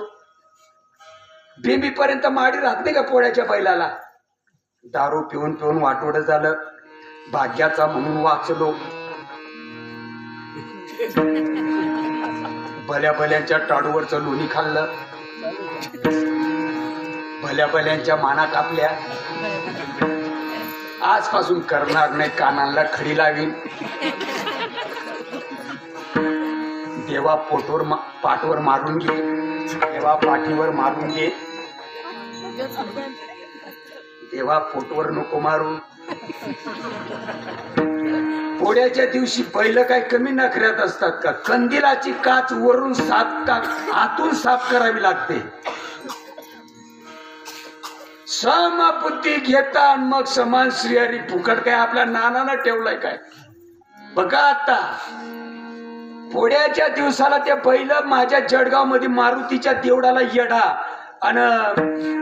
Speaker 1: बिंबीपर्यंत माडी राहत नाही का पोळ्याच्या बैलाला. दारू पिऊन पिऊन वाटोडं झालं. भाग्याचा म्हणून वाचलो. भल्या भल्यांच्या टाडूवरचं लोणी खाल्लं. भल्या भल्यांच्या माना कापल्या. आजपासून करणार नाही. कानाला खडी लावीन. देवा पाठवर मारून घे. देवा पाठीवर मारून घे. देवा पोटवर नको मारू. पोळ्याच्या दिवशी पहिलं काय कमी नखऱ्यात असतात का? कंदिलाची काच वरून साफ आतून साफ करावी लागते. समबुद्धी घेता आणि मग समान श्रीहरी फुकट काय आपल्या नानानं ठेवलाय काय? बघा आता पोळ्याच्या दिवसाला ते पहिलं माझ्या जळगाव मध्ये मारुतीच्या देवळाला येडा आणि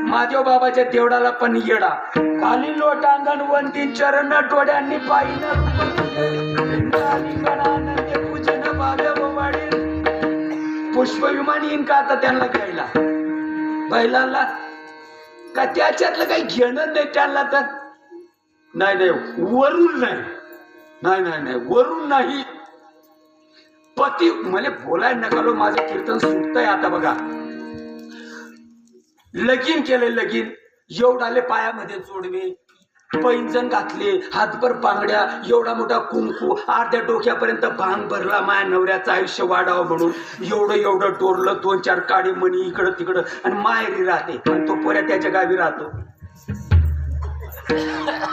Speaker 1: महादेव बाबाच्या देवळाला पण येडा. खाली लोटांगण वंती चरण टोड्यांनी पाहिलं पुष्प विमान येईन का आता त्यांना घ्यायला बैलांना? का त्याच्यातलं काही घेणं नाही त्यांना? तर नाही वरून नाही. नाही नाही नाही वरून नाही. पती मला बोलायला नका. माझं कीर्तन सुटतंय आता. बघा लगीन केले. लगीन एवढाले पायामध्ये जोडवे, पैंजण घातले, हातभर पांगड्या, एवढा मोठा कुंकू, अर्ध्या डोक्यापर्यंत भांग भरला. माझ्या नवऱ्याचं आयुष्य वाढावं म्हणून एवढं एवढं टोरलं. 2-4 काडी मणी इकडं तिकडं. आणि माहेरी राहते आणि तो पोऱ्या त्याच्या गावी राहतो.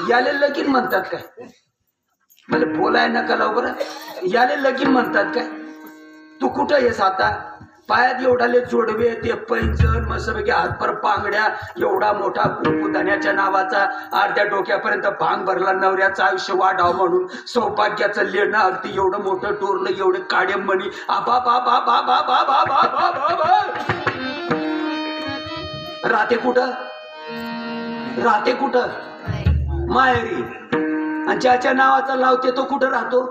Speaker 1: याले लगीन म्हणतात काय? मला बोलायला नका लाव बरं. याले लगीन म्हणतात काय? तू कुठं येस आता? पायात एवढाले जोडवे, ते पैंजण, मस्तपैकी हातभर पांगड्या, एवढा मोठा कुंकू धन्याच्या नावाचा, अर्ध्या डोक्यापर्यंत भांग भरला. नवऱ्याचं आयुष्य वाढावं म्हणून सौभाग्याचं लेणं अगदी एवढं मोठं टोरलं, एवढे काडे मणी. आबा बा बा बा बा बा बा बा बा बा बा. राहते कुठं? राहते कुठं? माहेरी. आणि ज्याच्या नावाचा लावते तो कुठं राहतो?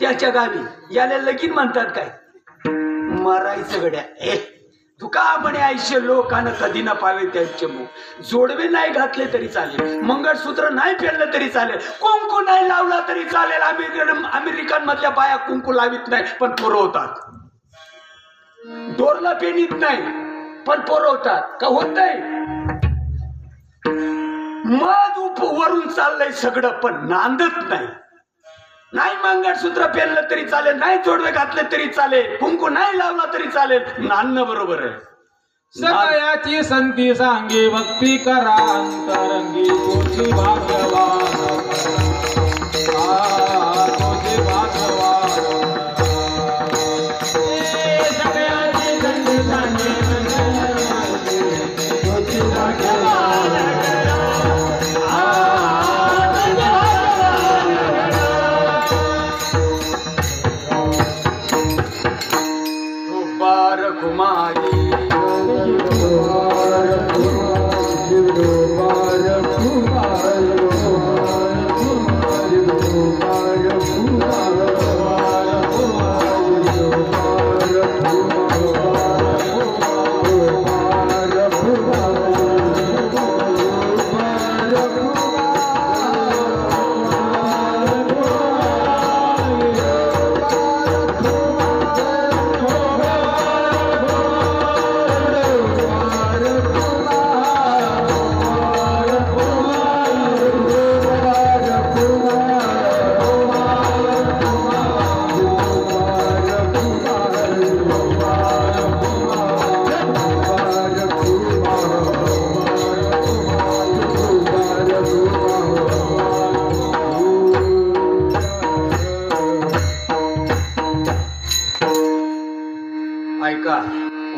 Speaker 1: त्याच्या गावी. याला लगीन म्हणतात काय? मरायचं गड्या. तुका म्हणे आयुष्य लोकांना कधी न पावे त्यांचे मुख. जोडवे नाही घातले तरी चालेल, मंगळसूत्र नाही पेरलं तरी चालेल, कुंकू नाही लावला तरी चालेल. अमेरिकन बाया कुंकू लावित नाही पण पुरवतात. डोरला पेनीत नाही पण पुरवतात. का होत नाही? मग वरून चाललंय सगळं पण नांदत नाही. नाही मंगळसूत्र पेरलं तरी चालेल, नाही जोडवे घातले तरी चालेल, कुंकू नाही लावला तरी चालेल, नांदणं बरोबर आहे.
Speaker 2: सगळ्याची संती सांगी भक्ती करा अंतरंगी. तुझी भाग्यवान तुझी भाग्यवान. सगळ्याची संती सांगी तुझी भाग्यवान.
Speaker 1: कुमारी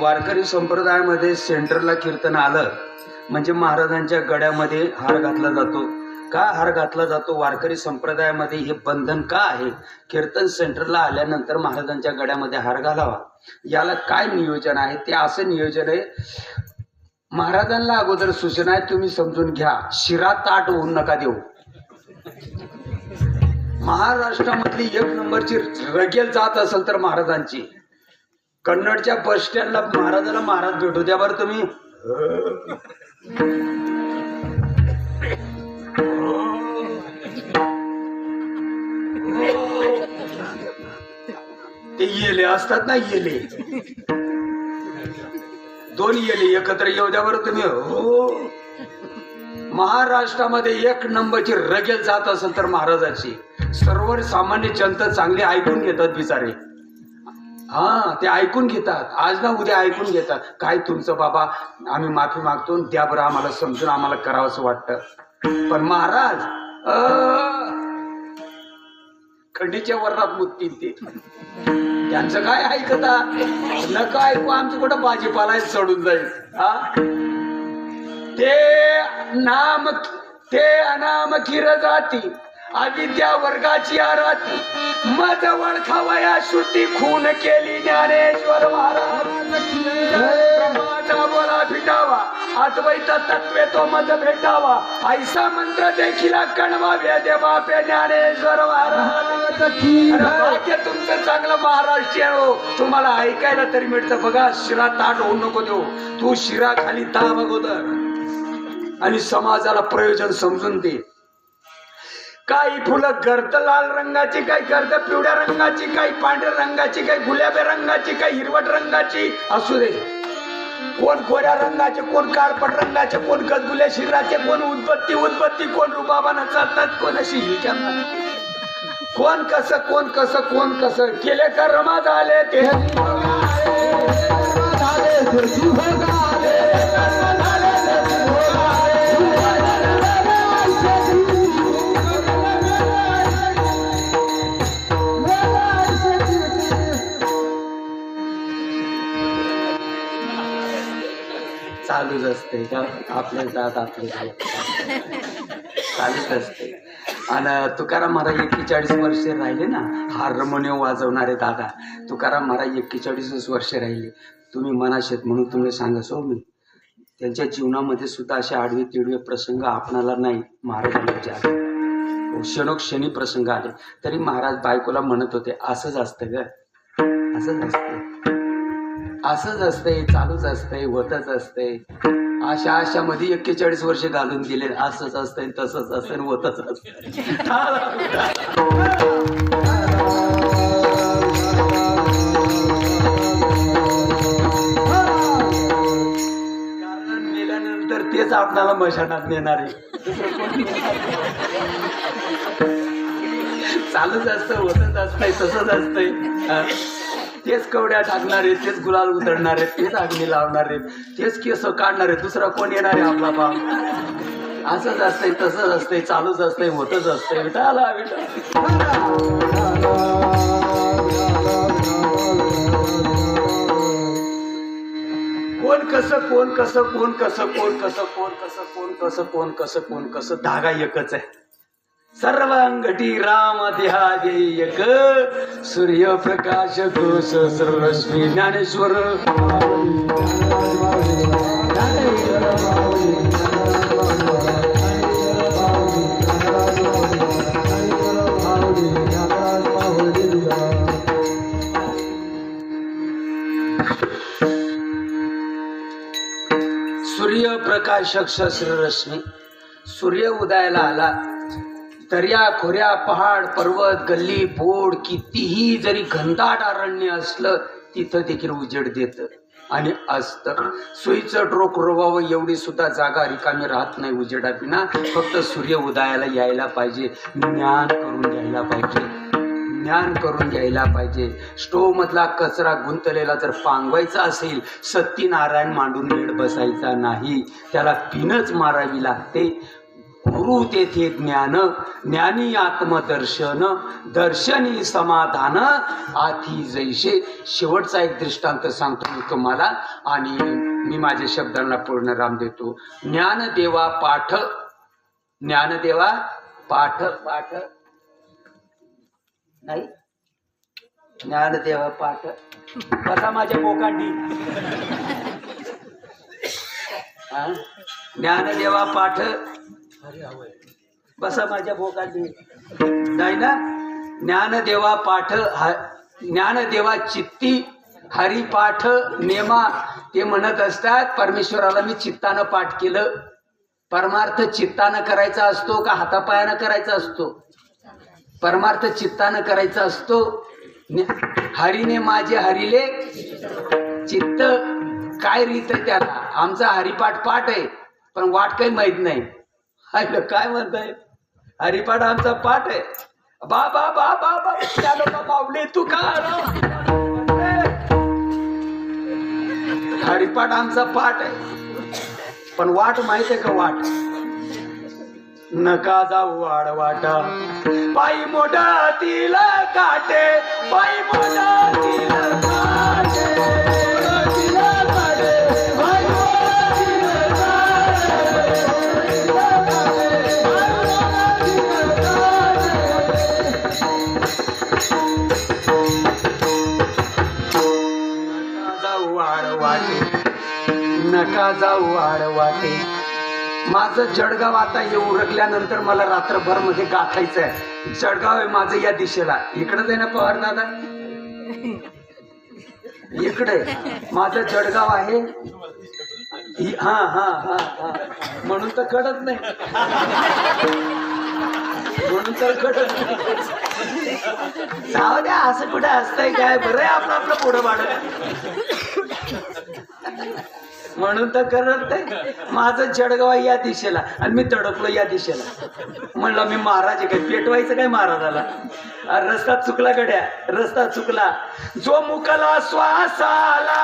Speaker 1: वारकरी संप्रदायामध्ये सेंटरला कीर्तन आलं म्हणजे महाराजांच्या गड्यामध्ये हार घातला जातो. का हार घातला जातो? वारकरी संप्रदायामध्ये हे बंधन का आहे? कीर्तन सेंटरला आल्यानंतर महाराजांच्या गड्यामध्ये हार घालावा. याला काय नियोजन आहे? ते असं नियोजन आहे, महाराजांना अगोदर सूचना आहे, तुम्ही समजून घ्या. शिरा ताट होऊन नका देऊ. महाराष्ट्रामधली एक नंबरची रगेल जात असेल तर महाराजांची. कन्नडच्या बस स्टँडला महाराजाला महाराज भेटू द्या बरं तुम्ही. ते येले असतात ना, येले दोन येले एकत्र येऊ द्या बरं तुम्ही. हो, महाराष्ट्रामध्ये एक नंबरची रगेल जात असेल तर महाराजाची. सर्व सामान्य जनता चांगले ऐकून घेतात बिचारे. हा, ते ऐकून घेतात, आज ना उद्या ऐकून घेतात. काय तुमचं बाबा, आम्ही माफी मागतो, द्या बरं आम्हाला समजून, आम्हाला करावंसं वाटतं. पण महाराज खंडीच्या वर्णात मुततील ते. त्यांचं काय ऐकता, नका ऐकू, आमचं कुठं भाजीपाला चढून जाईल. हा, ते अनाम किर जाती अविद्या वर्गाची आराती मज वळखावया शुद्धी खून केली ज्ञानेश्वर महाराज. बोला फिटावा अद्वैत तत्वे तो मज भेटावा ऐसा मंत्र देखील कणवा वेदे बापे ज्ञानेश्वर महाराज. भाग्य तुमचं चांगलं महाराष्ट्रीयन हो, तुम्हाला ऐकायला तरी मिळतं. बघा, शिरा ताट होऊ नको देऊ, तू शिरा खाली ताव अगोदर आणि समाजाला प्रयोजन समजून दे. काही फुलं गर्द लाल रंगाची, काही गर्द पिवळ्या रंगाची, काही पांढऱ्या रंगाची, काही गुलाबी रंगाची, काही हिरवट रंगाची असू दे. कोण गोऱ्या रंगाचे, कोण काळपट रंगाचे, कोण गदगुल्या शिराचे, कोण उदबत्ती, कोण रुबाबानं चालतात, कोण अशी हिच्या, कोण कसं केले तर रमा झाले ते चालूच असते का आपले जात आपले चालूच असते. आणि तुकाराम महाराज 41 वर्षे राहिले ना, हार्मोनियम वाजवणारे दादा तुकाराम महाराज 41 वर्षे राहिले. तुम्ही मनाशेत म्हणून तुम्ही सांगा सो मी, त्यांच्या जीवनामध्ये सुद्धा असे आडवे तिडवे प्रसंग आपणाला नाही, महाराजांच्या क्षणोक्षणी प्रसंग आले. तरी महाराज बायकोला म्हणत होते, असंच असतं ग, असंच असतंय, चालूच असतंय, होतच असतंय. आशामध्ये 41 वर्ष घालून दिले. असंच असतंय, तसंच असतंय, होतच असतंय. कारण मेल्यानंतर तेच आपल्याला मशानात नेणार आहे. चालूच असतं, होतच असतंय, तसंच असतंय. तेच कवड्या टाकणार आहेत, तेच गुलाल उधळणार आहेत, तेच अग्नी लावणार आहेत, तेच केस काढणार आहेत. दुसरा कोण येणार आहे आपला बाप? असंच असतंय, तसंच असतंय, चालूच असतंय, होतच असतंय. विठाला कोण कसं धागा एकच आहे. सर्वांगटी राम ध्यायक सूर्यप्रकाश घोष सर्वश्री ज्ञानेश्वर. सूर्यप्रकाशक शस्त्ररश्मी. सूर्य उदयाला आला, दर्या खोऱ्या, पहाड पर्वत, गल्ली बोड, कितीही जरी घनदाट अरण्य असलं तिथं देखील उजेड देत आणि असतं. सुईचं डोक रोवावं एवढी सुद्धा जागा रिकामी राहत नाही उजेडाबिना. फक्त सूर्य उदयाला यायला पाहिजे, ज्ञान करून घ्यायला पाहिजे. स्टोव मधला कचरा गुंतलेला जर पांगवायचा असेल, सत्यनारायण मांडून वेळ बसायचा नाही, त्याला पिनच मारावी लागते. गुरु तेथे ज्ञान, ज्ञानी आत्मदर्शन, दर्शनी समाधान आधी जैसे. शेवटचा एक दृष्टांत सांगतो मी तुम्हाला आणि मी माझ्या शब्दांना पूर्ण राम देतो. ज्ञानदेवा पाठ नाही, ज्ञानदेवा पाठ. बसा माझ्या बोकांडी. ज्ञानदेवा पाठ बसा माझ्या बोकांडी. नाही ना, ज्ञानदेवा पाठ ज्ञानदेवा चित्ती हरिपाठ नेमा ते म्हणत असतात परमेश्वराला मी चित्तानं पाठ केलं. परमार्थ चित्तानं करायचा असतो का हातापायानं करायचा असतो? परमार्थ चित्तानं करायचा असतो. हरीने माझे हरिले चित्त. काय रीत आहे त्याला? आमचा हरिपाठ पाठ आहे पण वाट काही माहित नाही. काय म्हणताय? हरिपाठ आमचा पाठ आहे. बाबा बाबा बाबा माऊली तू का हरिपाठ आमचा पाठ आहे पण वाट माहित आहे का? वाट नका जाऊ वाटा पायी मोठा तिला काटे पायी मोठा तिला काटे तिला काटे पायी मोठा तिला नका जाऊ आडवाटे. माझं जळगाव आता हे उरकल्यानंतर मला रात्रभर मध्ये गाठायचं आहे. जळगाव आहे माझं या दिशेला. इकडे आहे ना पवार दादा? इकडे माझं जळगाव आहे. हा हा हा हा म्हणून तर कळत नाही. म्हणून तर कळत नाही. जाऊ द्या असं कुठे असतंय काय? बरं आहे आपलं आपलं पुढं वाढत. म्हणून तर करत नाही. माझं जळगाव या दिशेला आणि मी तडकलो या दिशेला. म्हणलं मी महाराज आहे काय? पेटवायचं काय महाराजाला? रस्ता चुकला गड्या, रस्ता चुकला. जो मुकला श्वासाला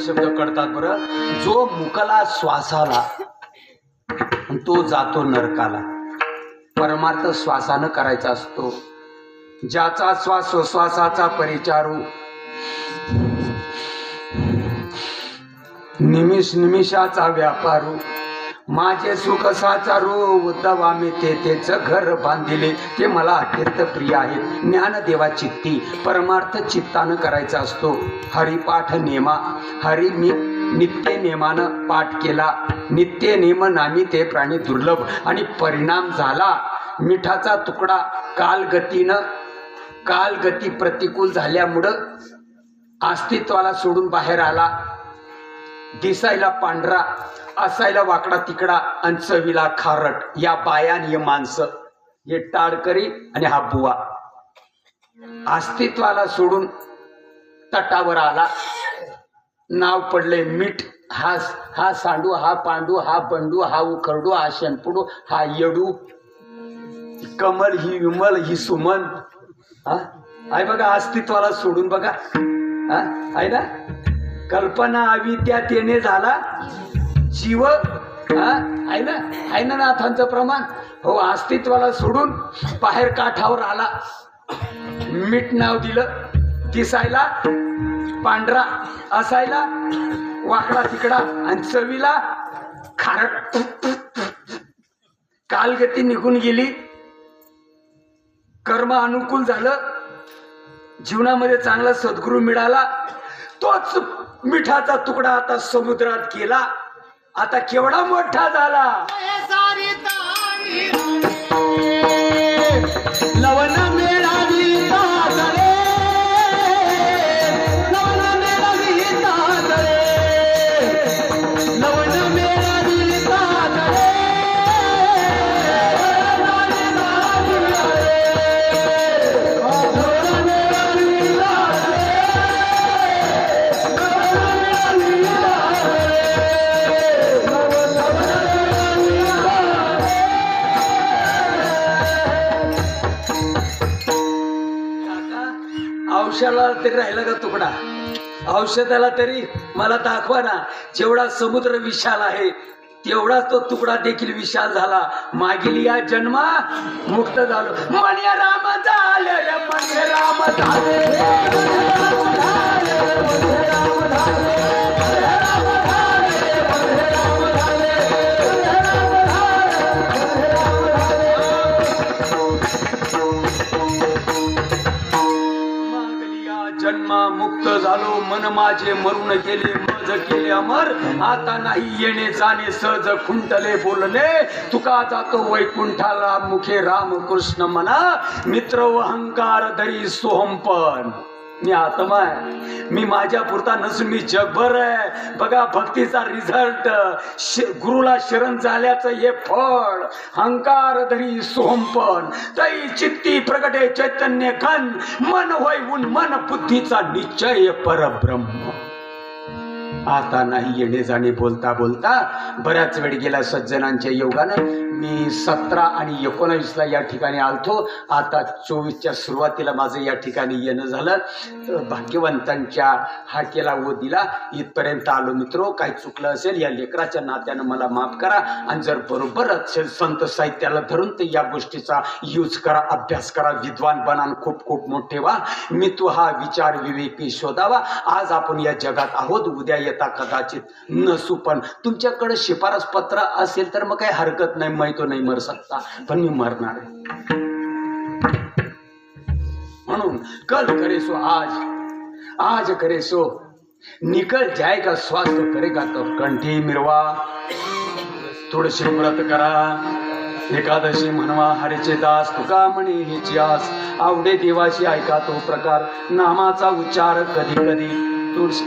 Speaker 1: शब्द कळतात बरं. जो मुकला श्वासाला तो जातो नरकाला. परमार्थ श्वासानं करायचा असतो. ज्याचा श्वास श्वासाचा परिचारू निमिष निमिषाचा व्यापारू माझे सुख साचारू उद्धवा मी तेच घर बांधिले ते मला अत्यंत प्रिय आहे. ज्ञानदेवा चित्ती परमार्थ चित्तानं करायचा असतो. हरिपाठ नेमा हरी मी नित्य नेमानं पाठ केला. नित्य नेम नामी ते प्राणी दुर्लभ आणि परिणाम झाला मिठाचा तुकडा. कालगती प्रतिकूल झाल्यामुळं अस्तित्वाला सोडून बाहेर आला. दिसायला पांढरा असायला वाकडा तिकडा आणि चवीला खारट. या बाया आणि हे माणसं हे टाळकरी आणि हा बुवा अस्तित्वाला सोडून तटावर आला. नाव पडले मीठ. हा सांडू हा पांडू हा बंडू हा उखरडू हा शेणपुडू हा येडू. कमल ही विमल ही सुमन. आहे बघा अस्तित्वाला सोडून बघा. आहे ना? कल्पना अविद्या तेने झाला जीव. आहे ना नाथांचं प्रमाण. हो अस्तित्वाला सोडून बाहेर काठावर आला. मीठ नाव दिलं. दिसायला पांढरा असायला वाकडा तिकडा आणि चवीला खारट. कालगती निघून गेली. कर्म अनुकूल झालं. जीवनामध्ये चांगला सद्गुरू मिळाला. तोच मिठाचा तुकडा आता समुद्रात गेला. आता केवढा मोठा झाला. लवण मिळाली तातडे लवण मिळाली तातडे लवण मिळाली तातडे औषधाला तरी राहिला का तुकडा? औषधाला तरी मला दाखवा ना. जेवढा समुद्र विशाल आहे तेवढा तो तुकडा देखील विशाल झाला. मागील या जन्मा मुक्त झालो. म्हणे राम झाले रे, म्हणे राम झाले. जन्मा मुक्त झालो. मन माझे मरून गेले, मज केले अमर. आता नाही येणे जाणे, सहज खुंटले बोलले. तुका जातो वैकुंठाला, मुखे राम कृष्ण म्हणा. मित्र व अहंकार धरी सोहमपण. मी आत्मा आहे, मी माझ्या पुरता नसून मी जगभर आहे. बघा भक्तीचा रिझल्ट, गुरुला शरण झाल्याचं हे फळ. अहंकार धरी सोहमपण, तै चित्ती प्रगटे चैतन्य घन. मन होय उन्मन, बुद्धीचा निश्चय परब्रह्म. आता नाही येणे जाणे, बोलता बोलता बऱ्याच वेळ गेला सज्जनांच्या योगानं. मी 17 आणि 19 या ठिकाणी आलतो. आता 24च्या सुरुवातीला माझं या ठिकाणी येणं झालं. भाग्यवंतांच्या हाकेला व दिला इथपर्यंत आलो. मित्रो, काही चुकलं असेल या लेकराच्या नात्यानं मला माफ करा. आणि जर बरोबर असेल संत साहित्याला धरून तर या गोष्टीचा यूज करा, अभ्यास करा, विद्वान बना, खूप खूप मोठे व्हा. मी तो हा विचार विवेकी शोधावा. आज आपण या जगात आहोत, उद्या येता कदाचित नसू. पण तुमच्याकडे शिफारस पत्र असेल तर मग काही हरकत नाही. मैं तो नहीं मर सकता, पण मी मरणार आहे. म्हणून कल करे सो आज, आज करे सो निकल जाएगा. स्वास्थ्य करेगा तो कंठी मिरवा. थोडेसे व्रत करा, एकादशी म्हणवा. हरेचे दास तुका म्हणे हेची आस. आवडे देवाशी ऐका तो प्रकार. नामाचा उच्चार कधी कधी. तुळशी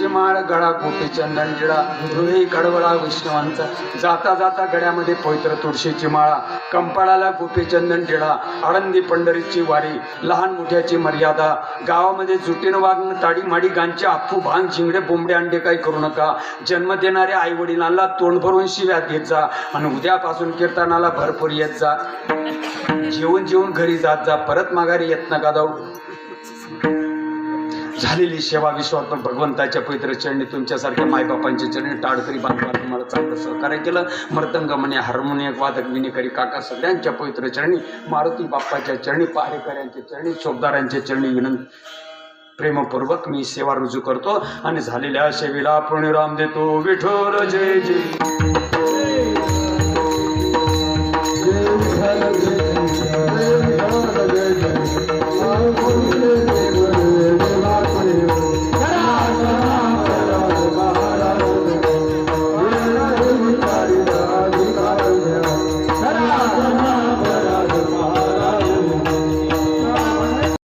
Speaker 1: माळ गळा कोटी चंदन जिडा. हृदय कडवळा वैष्णवांचा. जाता जाता गड्यामध्ये पवित्र तुळशीची माळा. कंपाळाला गोपी चंदन टिळा. आळंदी पंढरीची वारी. लहान मोठ्याची मर्यादा. गावामध्ये जुटीनं वागणं, ताडी माडी गांचे अप्पू भांग शिंगडे बोंबडे अंडे काही करू नका. जन्म देणाऱ्या आई वडिलांना तोंड भरून शिव्या देत जा. आणि उद्यापासून कीर्तनाला भरपूर येत जा. जेवून जेवून घरी जात जा. परत माघारी येत नका जाऊ. झालेली सेवा विश्वात्मक भगवंताच्या पवित्र चरणी, तुमच्यासारख्या मायबापांच्या चरणी टाळकरी बांधवा तुम्हाला चांगलं सहकार्य केलं. मृदंग म्हणे, हार्मोनियम वादक विनेकरी काका सगळ्यांच्या पवित्र चरणी, मारुती बाप्पाच्या चरणी, पहारेकऱ्यांच्या चरणी, शोभदारांच्या चरणी विनंती प्रेमपूर्वक मी सेवा रुजू करतो. आणि झालेल्या सेवेला पुण्यराम देतो. विठोर जय जय.